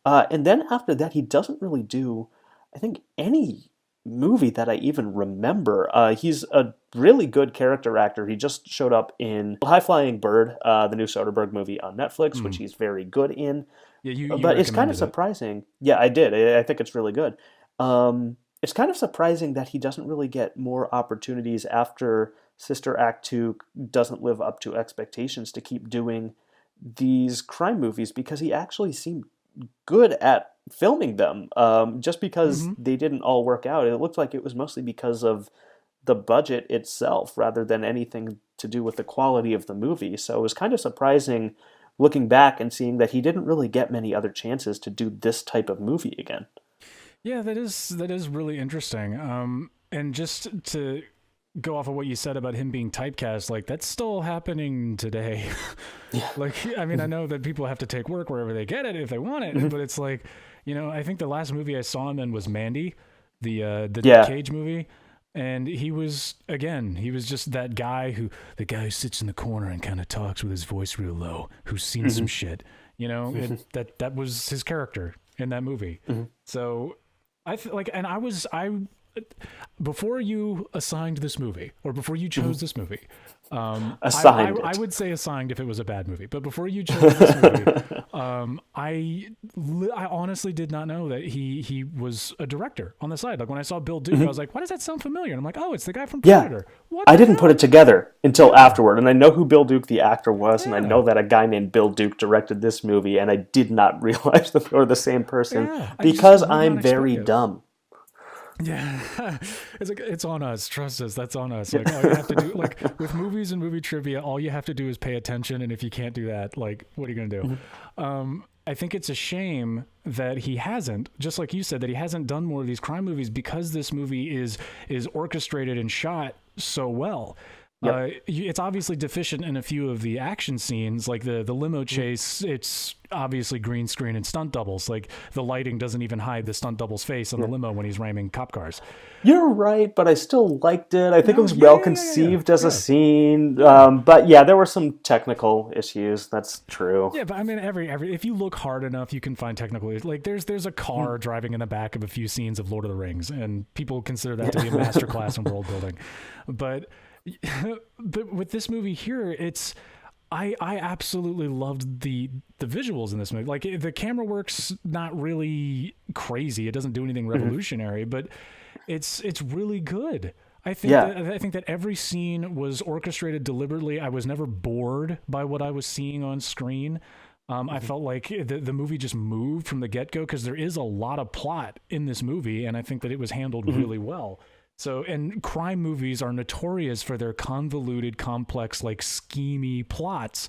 And then after that, he doesn't really do, I think, any movie that I even remember. He's a really good character actor. He just showed up in High Flying Bird, the new Soderbergh movie on Netflix, which he's very good in. Yeah, you but it's kind of surprising. Yeah, I did. I think it's really good. It's kind of surprising that he doesn't really get more opportunities after Sister Act 2 doesn't live up to expectations to keep doing these crime movies, because he actually seemed good at filming them. Just because they didn't all work out, it looked like it was mostly because of the budget itself rather than anything to do with the quality of the movie. So it was kind of surprising looking back and seeing that he didn't really get many other chances to do this type of movie again. Yeah, that is really interesting. And just to go off of what you said about him being typecast, like that's still happening today. Like, I mean, I know that people have to take work wherever they get it if they want it, but it's like, I think the last movie I saw him in was Mandy, the Cage movie. And he was just that guy the guy who sits in the corner and kind of talks with his voice real low, who's seen some shit, that was his character in that movie. So I feel like, and before you assigned this movie, or before you chose this movie, I would say assigned if it was a bad movie, but before you chose this movie, I honestly did not know that he was a director on the side. Like when I saw Bill Duke, I was like, why does that sound familiar? And I'm like, oh, it's the guy from Predator. Yeah, I didn't put it together until afterward, and I know who Bill Duke the actor was, and I know that a guy named Bill Duke directed this movie, and I did not realize that they were the same person because I'm very dumb. Yeah, it's like, it's on us. Trust us, that's on us. Like all you have to do, like with movies and movie trivia, all you have to do is pay attention. And if you can't do that, like, what are you gonna do? I think it's a shame that he hasn't, just like you said, that he hasn't done more of these crime movies, because this movie is orchestrated and shot so well. It's obviously deficient in a few of the action scenes, like the limo chase. It's obviously green screen and stunt doubles. Like the lighting doesn't even hide the stunt double's face on the limo when he's ramming cop cars. You're right, but I still liked it. I think it was well conceived as a scene. But yeah, there were some technical issues. That's true. Yeah, but I mean, every if you look hard enough, you can find technical issues. Like there's a car driving in the back of a few scenes of Lord of the Rings, and people consider that to be a masterclass in world building. But with this movie here, I absolutely loved the visuals in this movie. Like the camera work's not really crazy. It doesn't do anything revolutionary, but it's really good. Yeah. I think that every scene was orchestrated deliberately. I was never bored by what I was seeing on screen. I felt like the movie just moved from the get go because there is a lot of plot in this movie, and I think that it was handled really well. So, and crime movies are notorious for their convoluted, complex, like schemy plots,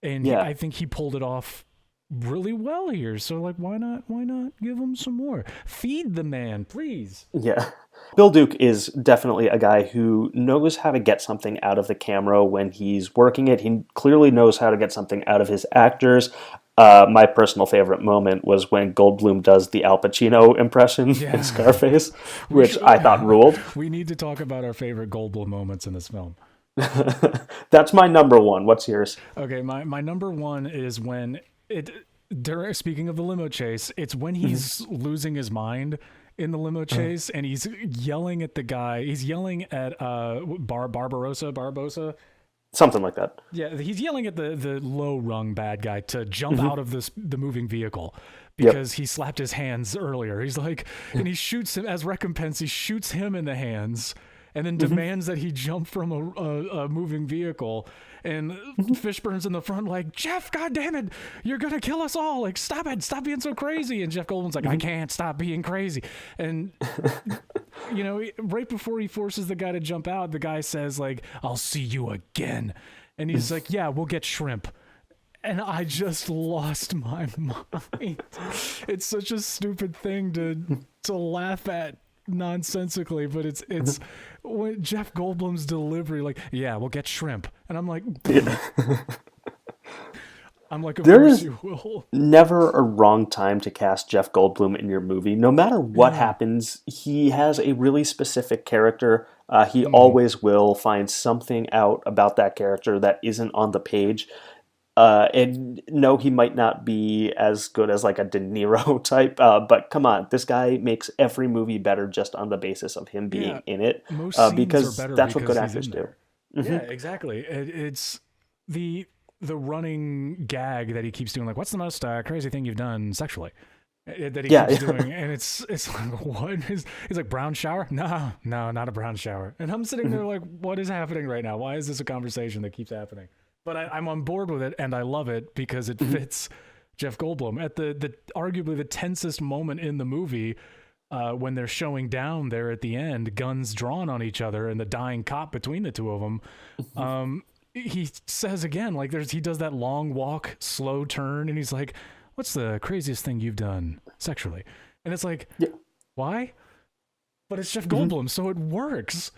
and Yeah. I think he pulled it off really well here. So, like, why not? Why not give him some more? Feed the man, please. Yeah. Bill Duke is definitely a guy who knows how to get something out of the camera when he's working it. He clearly knows how to get something out of his actors. My personal favorite moment was when Goldblum does the Al Pacino impression in Scarface, which I thought ruled. We need to talk about our favorite Goldblum moments in this film. That's my number one. What's yours? Okay, my number one is when speaking of the limo chase, it's when he's losing his mind in the limo chase and he's yelling at the guy. He's yelling at Barbosa. Something like that. Yeah, he's yelling at the low rung bad guy to jump out of the moving vehicle because he slapped his hands earlier. He's like, and he shoots him as recompense. He shoots him in the hands and then demands that he jump from a moving vehicle. And Fishburne's in the front like, Jeff, God damn it, you're going to kill us all. Like, stop it. Stop being so crazy. And Jeff Goldblum's like, I can't stop being crazy. And, you know, right before he forces the guy to jump out, the guy says, like, I'll see you again. And he's like, yeah, we'll get shrimp. And I just lost my mind. It's such a stupid thing to laugh at nonsensically, but it's when Jeff Goldblum's delivery, like, yeah, we'll get shrimp, and I'm like, of course you will. Never a wrong time to cast Jeff Goldblum in your movie. No matter what happens, he has a really specific character. He always will find something out about that character that isn't on the page. And no, he might not be as good as like a De Niro type, but come on, this guy makes every movie better just on the basis of him being in it. Most scenes because are better that's because what good he's actors in do. there. Yeah, exactly. It's the running gag that he keeps doing, like, what's the most crazy thing you've done sexually? That he keeps doing, and it's like, what is? He's like, brown shower? No, not a brown shower. And I'm sitting there like, what is happening right now? Why is this a conversation that keeps happening? But I'm on board with it, and I love it because it fits Jeff Goldblum at the arguably the tensest moment in the movie, when they're showing down there at the end, guns drawn on each other, and the dying cop between the two of them. He says again, like, he does that long walk, slow turn, and he's like, "What's the craziest thing you've done sexually?" And it's like, why? But it's Jeff Goldblum, so it works.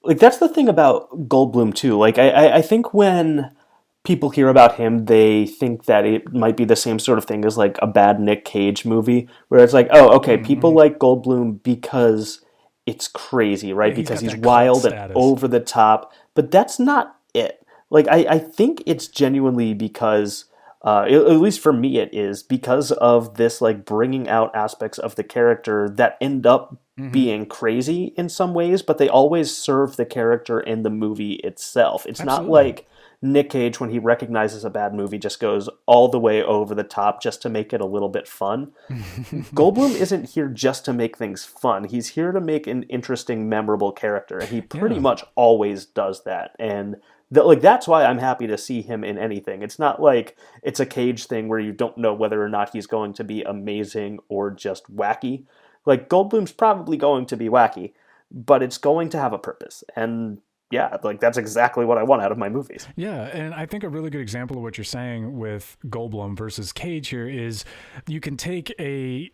Like, that's the thing about Goldblum too. Like, I think when people hear about him, they think that it might be the same sort of thing as like a bad Nick Cage movie, where it's like, oh, okay, people like Goldblum because it's crazy, right? Yeah, because he's wild and over the top. But that's not it. Like, I think it's genuinely because, at least for me it is, because of this like bringing out aspects of the character that end up being crazy in some ways, but they always serve the character in the movie itself. It's not like Nick Cage, when he recognizes a bad movie, just goes all the way over the top just to make it a little bit fun. Goldblum isn't here just to make things fun. He's here to make an interesting, memorable character, and he pretty much always does that. And that's why I'm happy to see him in anything. It's not like it's a Cage thing where you don't know whether or not he's going to be amazing or just wacky. Like, Goldblum's probably going to be wacky, but it's going to have a purpose. And yeah, like, that's exactly what I want out of my movies. Yeah, and I think a really good example of what you're saying with Goldblum versus Cage here is you can take I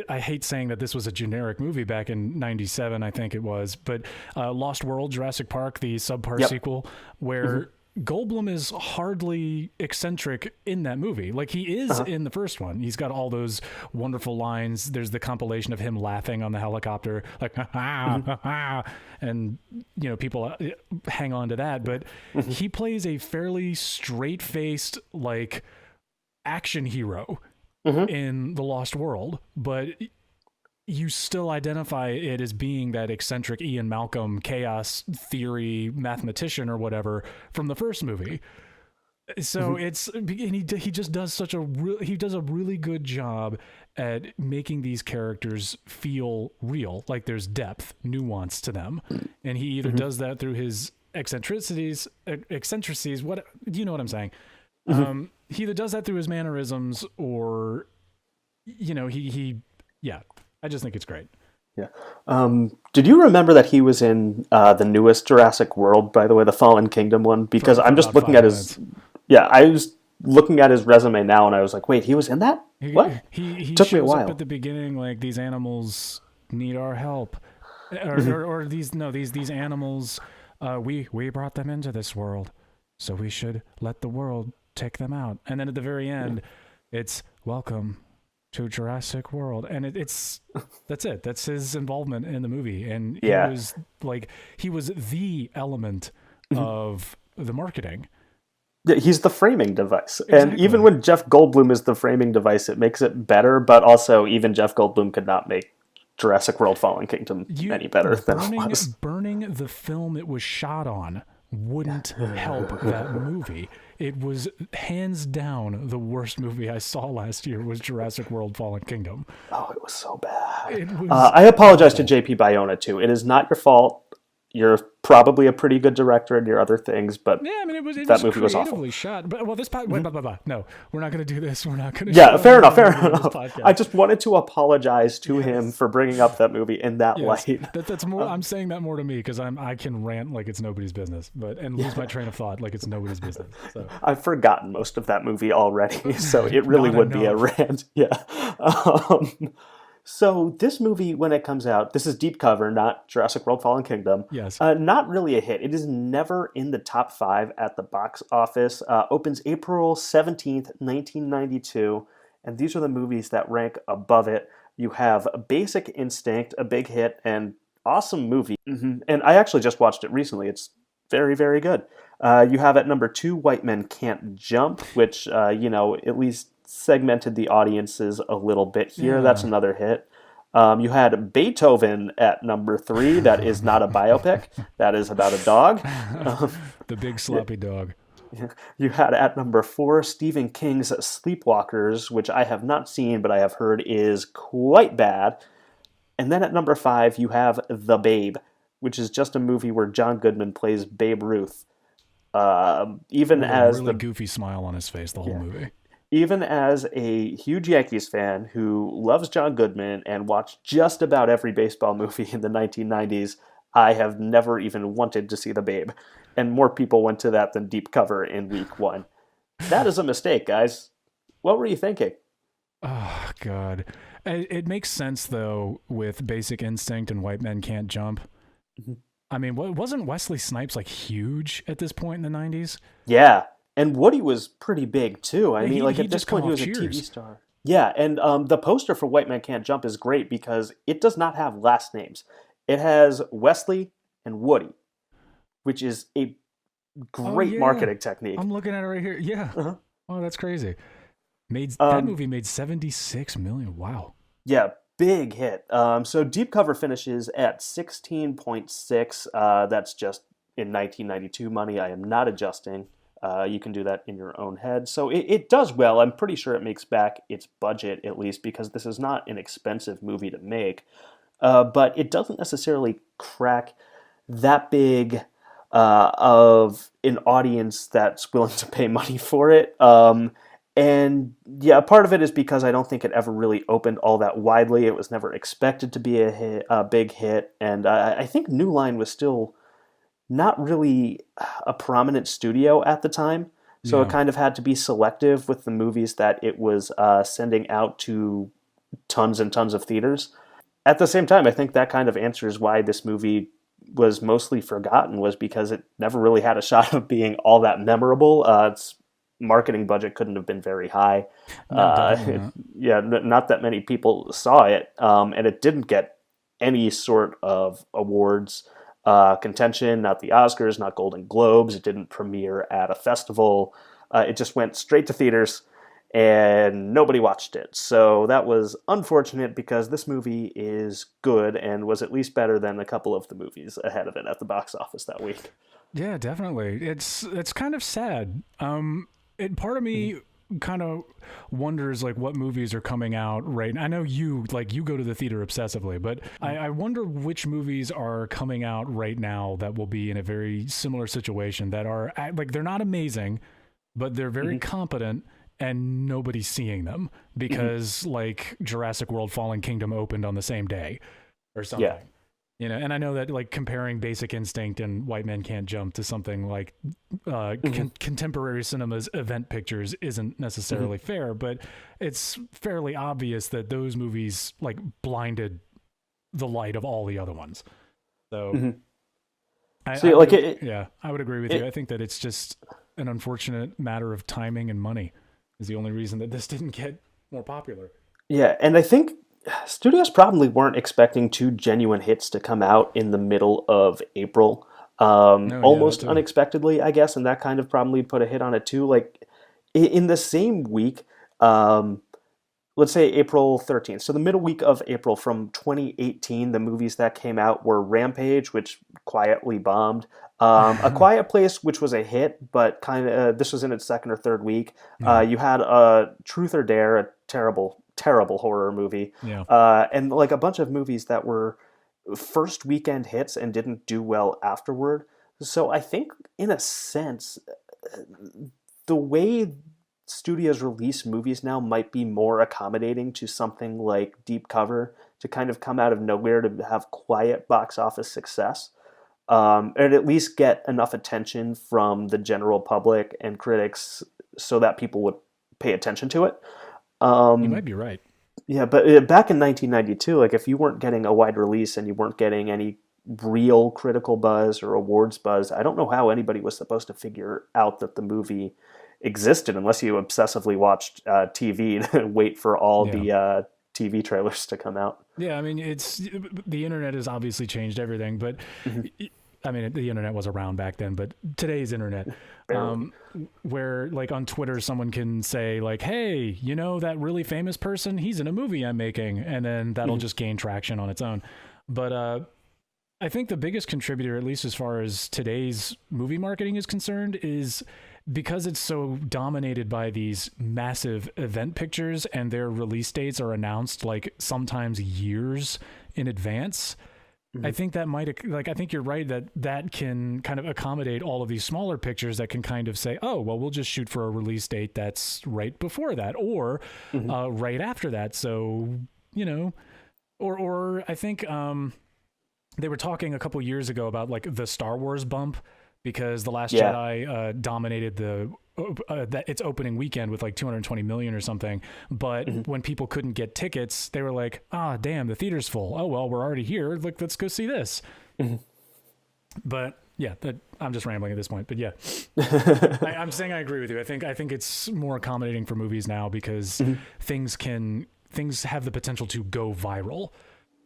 hate saying that this was a generic movie back in 97, I think it was, but Lost World, Jurassic Park, the subpar sequel, where Goldblum is hardly eccentric in that movie. Like, he is in the first one. He's got all those wonderful lines. There's the compilation of him laughing on the helicopter, like, and, you know, people hang on to that. But he plays a fairly straight-faced, like, action hero in The Lost World, but you still identify it as being that eccentric Ian Malcolm chaos theory mathematician or whatever from the first movie. So he just does he does a really good job at making these characters feel real, like there's depth, nuance to them, and he either does that through his eccentricities, what you know what I'm saying. He either does that through his mannerisms, or yeah, I just think it's great. Yeah. Did you remember that he was in the newest Jurassic World, by the way, the Fallen Kingdom one? Because I'm just looking at his... Yeah, I was looking at his resume now, and I was like, wait, he was in that? What? He Took me a shows while. up at the beginning like these animals need our help, or these animals, we brought them into this world, so we should let the world take them out. And then at the very end, it's welcome to Jurassic World, and that's it. That's his involvement in the movie, and he was the element of the marketing. Yeah, he's the framing device. Exactly. And even when Jeff Goldblum is the framing device, it makes it better, but also even Jeff Goldblum could not make Jurassic World Fallen Kingdom any better than it was. Burning the film it was shot on wouldn't help that movie. It was hands down the worst movie I saw last year was Jurassic World Fallen Kingdom. Oh, it was so bad. It was I apologize to JP Bayona, too. It is not your fault. You're probably a pretty good director in your other things, but yeah, I mean, that movie was awful. Creatively shot. But this no, we're not going to do this. We're not going to. Yeah, fair enough. I just wanted to apologize to him for bringing up that movie in that light. That's more. I'm saying that more to me because I can rant like it's nobody's business, and lose my train of thought like it's nobody's business. So. I've forgotten most of that movie already, so it really would be a rant. Yeah. So this movie, when it comes out, this is deep cover, not Jurassic World Fallen Kingdom. Yes. Not really a hit. It is never in the top 5 at the box office. Opens April 17th, 1992. And these are the movies that rank above it. You have Basic Instinct, a big hit, and awesome movie. And I actually just watched it recently. It's very, very good. You have at number 2, White Men Can't Jump, which, at least segmented the audiences a little bit here. Yeah. That's another hit. You had Beethoven at number 3. That is not a biopic. That is about a dog. The big sloppy dog. You had at number 4 Stephen King's Sleepwalkers, which I have not seen, but I have heard is quite bad. And then at number 5, you have The Babe, which is just a movie where John Goodman plays Babe Ruth. Even as really goofy smile on his face the whole movie. Even as a huge Yankees fan who loves John Goodman and watched just about every baseball movie in the 1990s, I have never even wanted to see The Babe. And more people went to that than Deep Cover in week 1. That is a mistake, guys. What were you thinking? Oh, God. It makes sense, though, with Basic Instinct and White Men Can't Jump. I mean, wasn't Wesley Snipes, huge at this point in the 90s? Yeah. And Woody was pretty big, too. I mean, at this point, he was a TV star. Yeah, and the poster for White Man Can't Jump is great because it does not have last names. It has Wesley and Woody, which is a great marketing technique. I'm looking at it right here. Yeah. Oh, that's crazy. That movie made $76 million. Wow. Yeah, big hit. So Deep Cover finishes at 16.6. That's just in 1992 money. I am not adjusting. You can do that in your own head. So it does well. I'm pretty sure it makes back its budget, at least, because this is not an expensive movie to make. But it doesn't necessarily crack that big of an audience that's willing to pay money for it. And yeah, part of it is because I don't think it ever really opened all that widely. It was never expected to be a big hit. And I think New Line was still not really a prominent studio at the time. So It kind of had to be selective with the movies that it was sending out to tons and tons of theaters. At the same time, I think that kind of answers why this movie was mostly forgotten, was because it never really had a shot of being all that memorable. Its marketing budget couldn't have been very high. Not that many people saw it, and it didn't get any sort of awards contention, not the Oscars, not Golden Globes. It didn't premiere at a festival. It just went straight to theaters, and nobody watched it. So that was unfortunate because this movie is good and was at least better than a couple of the movies ahead of it at the box office that week. Yeah, definitely. It's kind of sad. part of me kind of wonders like what movies are coming out right now. I know you go to the theater obsessively, but I wonder which movies are coming out right now that will be in a very similar situation, that are like, they're not amazing, but they're very competent and nobody's seeing them because like Jurassic World Fallen Kingdom opened on the same day or something. Yeah. You know, and I know that like comparing Basic Instinct and White Men Can't Jump to something like contemporary cinema's event pictures isn't necessarily fair, but it's fairly obvious that those movies like blinded the light of all the other ones. So, I would agree with you. I think that it's just an unfortunate matter of timing and money is the only reason that this didn't get more popular. Yeah, and I think studios probably weren't expecting two genuine hits to come out in the middle of April, almost unexpectedly, I guess, and that kind of probably put a hit on it too. Like in the same week, let's say April 13th, so the middle week of April from 2018, the movies that came out were Rampage, which quietly bombed, A Quiet Place, which was a hit, but kind of this was in its second or third week. You had Truth or Dare, a terrible horror movie, and like a bunch of movies that were first weekend hits and didn't do well afterward. So I think, in a sense, the way studios release movies now might be more accommodating to something like Deep Cover to kind of come out of nowhere to have quiet box office success, and at least get enough attention from the general public and critics so that people would pay attention to it. You might be right. Yeah, but back in 1992, like if you weren't getting a wide release and you weren't getting any real critical buzz or awards buzz, I don't know how anybody was supposed to figure out that the movie existed unless you obsessively watched TV to wait for all the TV trailers to come out. Yeah, I mean, the internet has obviously changed everything, but I mean, the internet was around back then, but today's internet, where like on Twitter, someone can say like, hey, you know, that really famous person, he's in a movie I'm making. And then that'll just gain traction on its own. But I think the biggest contributor, at least as far as today's movie marketing is concerned, is because it's so dominated by these massive event pictures and their release dates are announced like sometimes years in advance. I think that I think you're right that can kind of accommodate all of these smaller pictures that can kind of say, oh, well, we'll just shoot for a release date that's right before that or right after that. So, you know, or I think they were talking a couple years ago about like the Star Wars bump because The Last Jedi dominated its opening weekend with like 220 million or something. But when people couldn't get tickets, they were like, damn, the theater's full. Oh, well, we're already here. Like, let's go see this. But yeah, I'm just rambling at this point, but yeah, I'm saying I agree with you. I think it's more accommodating for movies now because things have the potential to go viral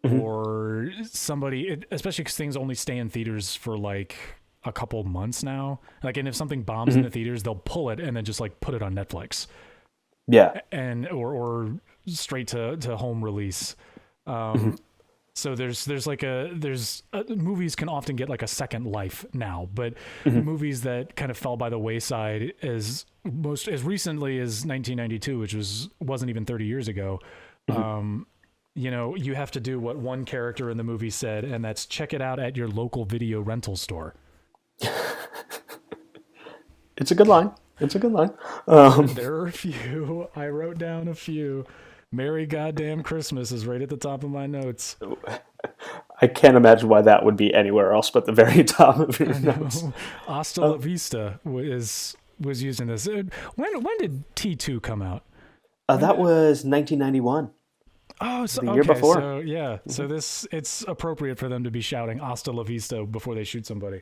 or somebody, especially because things only stay in theaters for like a couple months now. Like, and if something bombs in the theaters, they'll pull it and then just like put it on Netflix. Yeah. And, or straight to home release. So there's movies can often get like a second life now, but movies that kind of fell by the wayside as recently as 1992, which wasn't even 30 years ago. You know, you have to do what one character in the movie said, and that's check it out at your local video rental store. It's a good line. There are a few. I wrote down a few. Merry Goddamn Christmas is right at the top of my notes. I can't imagine why that would be anywhere else but the very top of your notes. Hasta la Vista was used in this. When did T2 come out? That was 1991. Oh, so the year before. So yeah, so it's appropriate for them to be shouting "Hasta la vista" before they shoot somebody.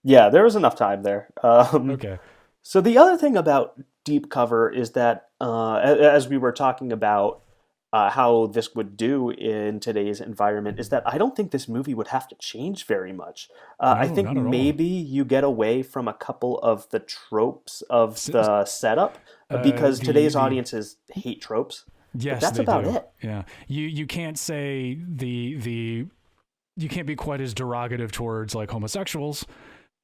Yeah, there was enough time there. Okay. So the other thing about Deep Cover is that, as we were talking about how this would do in today's environment, is that I don't think this movie would have to change very much. I think maybe you get away from a couple of the tropes of the setup because today's audiences hate tropes. Yes, but that's about it. Yeah, you can't say you can't be quite as derogative towards like homosexuals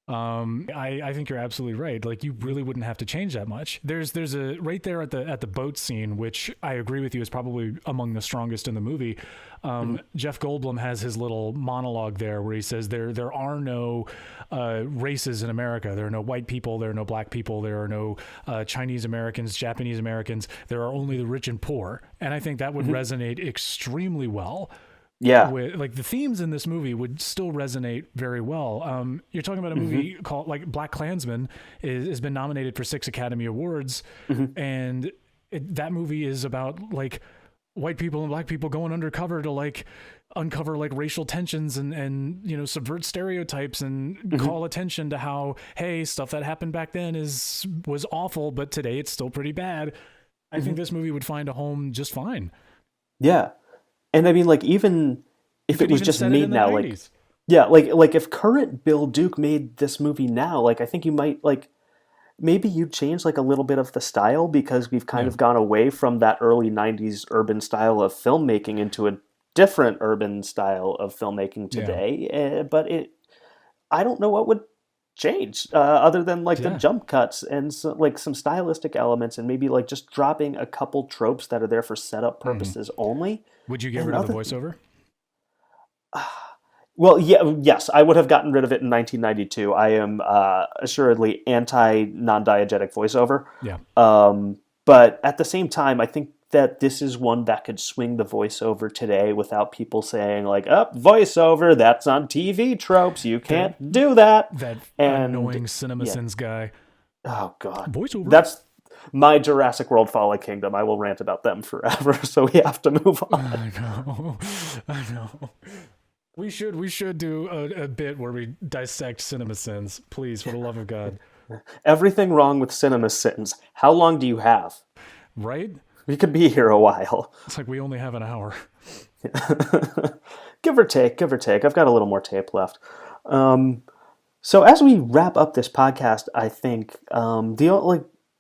I think you're absolutely right. Like, you really wouldn't have to change that much. There's a right there at the boat scene, which I agree with you is probably among the strongest in the movie. Jeff Goldblum has his little monologue there where he says there are no races in America. There are no white people. There are no black people. There are no Chinese Americans, Japanese Americans. There are only the rich and poor. And I think that would resonate extremely well. Yeah. With, like, the themes in this movie would still resonate very well. You're talking about a movie called, like, Black Klansman has been nominated for 6 Academy Awards, and that movie is about, like, white people and black people going undercover to, like, uncover, like, racial tensions and you know, subvert stereotypes and call attention to how, hey, stuff that happened back then was awful, but today it's still pretty bad. I think this movie would find a home just fine. Yeah. And I mean, like, even if it was just made now, 90s. like if current Bill Duke made this movie now, like, I think you might, like, maybe you'd change, like, a little bit of the style, because we've kind of gone away from that early 90s urban style of filmmaking into a different urban style of filmmaking today. But I don't know what would change other than, like, the jump cuts and like some stylistic elements, and maybe, like, just dropping a couple tropes that are there for setup purposes only. Would you get rid of the voiceover? Well, yes, I would have gotten rid of it in 1992. I am assuredly anti non-diegetic voiceover. Yeah. But at the same time, I think that this is one that could swing the voiceover today without people saying, like, voiceover, that's on TV tropes, you can't do that. That annoying CinemaSins guy. Oh, God. Voiceover. That's my Jurassic World Fallen Kingdom. I will rant about them forever, so we have to move on. I know. We should do a bit where we dissect CinemaSins. Please, for the love of God. Everything wrong with CinemaSins. How long do you have? Right? We could be here a while. It's like we only have an hour. Give or take. I've got a little more tape left. So as we wrap up this podcast, I think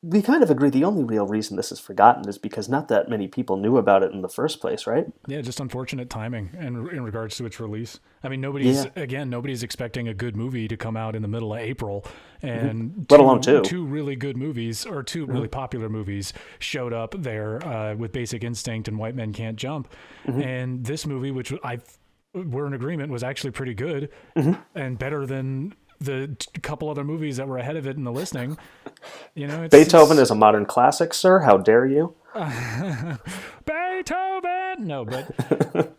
we kind of agree the only real reason this is forgotten is because not that many people knew about it in the first place, right? Yeah, just unfortunate timing in regards to its release. I mean, nobody's expecting a good movie to come out in the middle of April, and let alone two really good movies, or two really popular movies showed up there with Basic Instinct and White Men Can't Jump. And this movie, which we're in agreement was actually pretty good and better than the couple other movies that were ahead of it in the listing. You know, Beethoven is a modern classic, sir. How dare you? Beethoven. No, but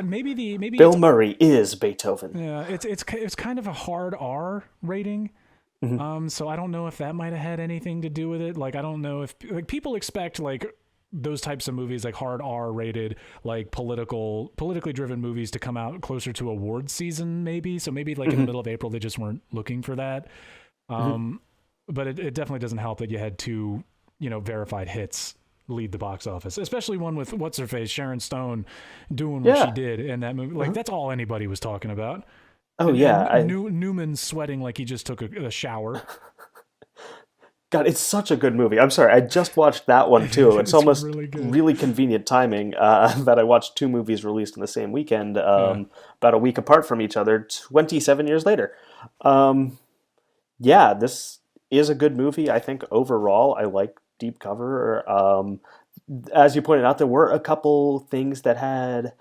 maybe Bill Murray is Beethoven. Yeah, it's kind of a hard R rating. So I don't know if that might have had anything to do with it. Like, I don't know if, like, people expect, like, those types of movies, like hard R rated, like politically driven movies, to come out closer to awards season, maybe. So maybe, like, in the middle of April, they just weren't looking for that. But it definitely doesn't help that you had two, you know, verified hits lead the box office, especially one with what's her face, Sharon Stone, doing what she did in that movie. Like, that's all anybody was talking about. Newman sweating like he just took a shower. God, it's such a good movie. I'm sorry, I just watched that one too. It's almost really convenient timing that I watched two movies released in the same weekend, about a week apart from each other, 27 years later. This is a good movie. I think overall, I like Deep Cover. As you pointed out, there were a couple things that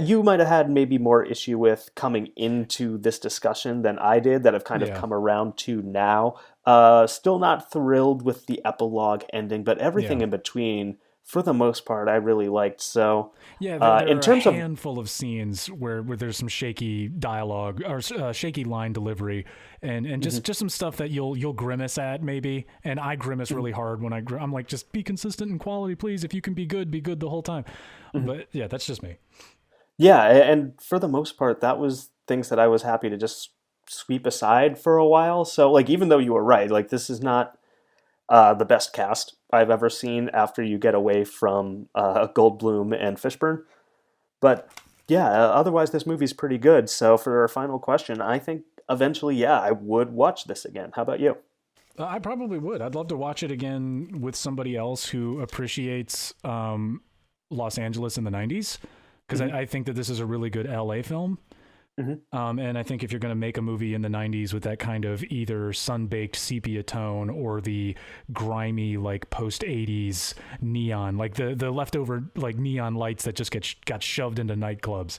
you might have had maybe more issue with coming into this discussion than I did, that have kind of come around to now. Still not thrilled with the epilogue ending, but everything in between, for the most part, I really liked. So there are a handful of scenes where there's some shaky dialogue or shaky line delivery, and just some stuff that you'll grimace at maybe. And I grimace really hard when I'm like, just be consistent in quality, please. If you can be good the whole time. But yeah, that's just me. Yeah, and for the most part, that was things that I was happy to just sweep aside for a while. So, like, even though you were right, like, this is not the best cast I've ever seen after you get away from Goldblum and Fishburne. But yeah, otherwise this movie's pretty good. So for our final question, I think eventually, I would watch this again. How about you? I probably would. I'd love to watch it again with somebody else who appreciates Los Angeles in the 90s, because I think that this is a really good LA film. Hmm. And I think if you're going to make a movie in the 90s with that kind of either sun-baked sepia tone or the grimy, like, post-80s neon, like the leftover, like, neon lights that just got shoved into nightclubs,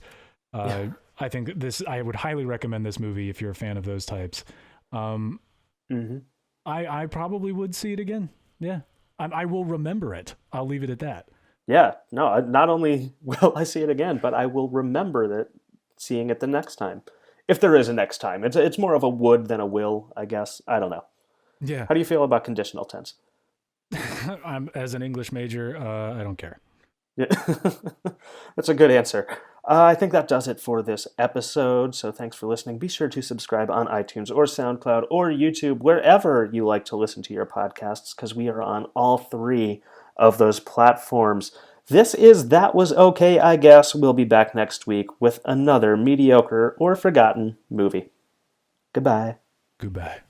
Yeah. uh, I think I would highly recommend this movie if you're a fan of those types. Um, Hmm. I probably would see it again. Yeah. I will remember it. I'll leave it at that. Yeah. No, not only will I see it again, but I will remember that seeing it the next time. If there is a next time. It's more of a would than a will, I guess. I don't know. Yeah. How do you feel about conditional tense? As an English major, I don't care. Yeah. That's a good answer. I think that does it for this episode. So thanks for listening. Be sure to subscribe on iTunes or SoundCloud or YouTube, wherever you like to listen to your podcasts, because we are on all three of those platforms. This is That Was Okay, I Guess. We'll be back next week with another mediocre or forgotten movie. Goodbye. Goodbye.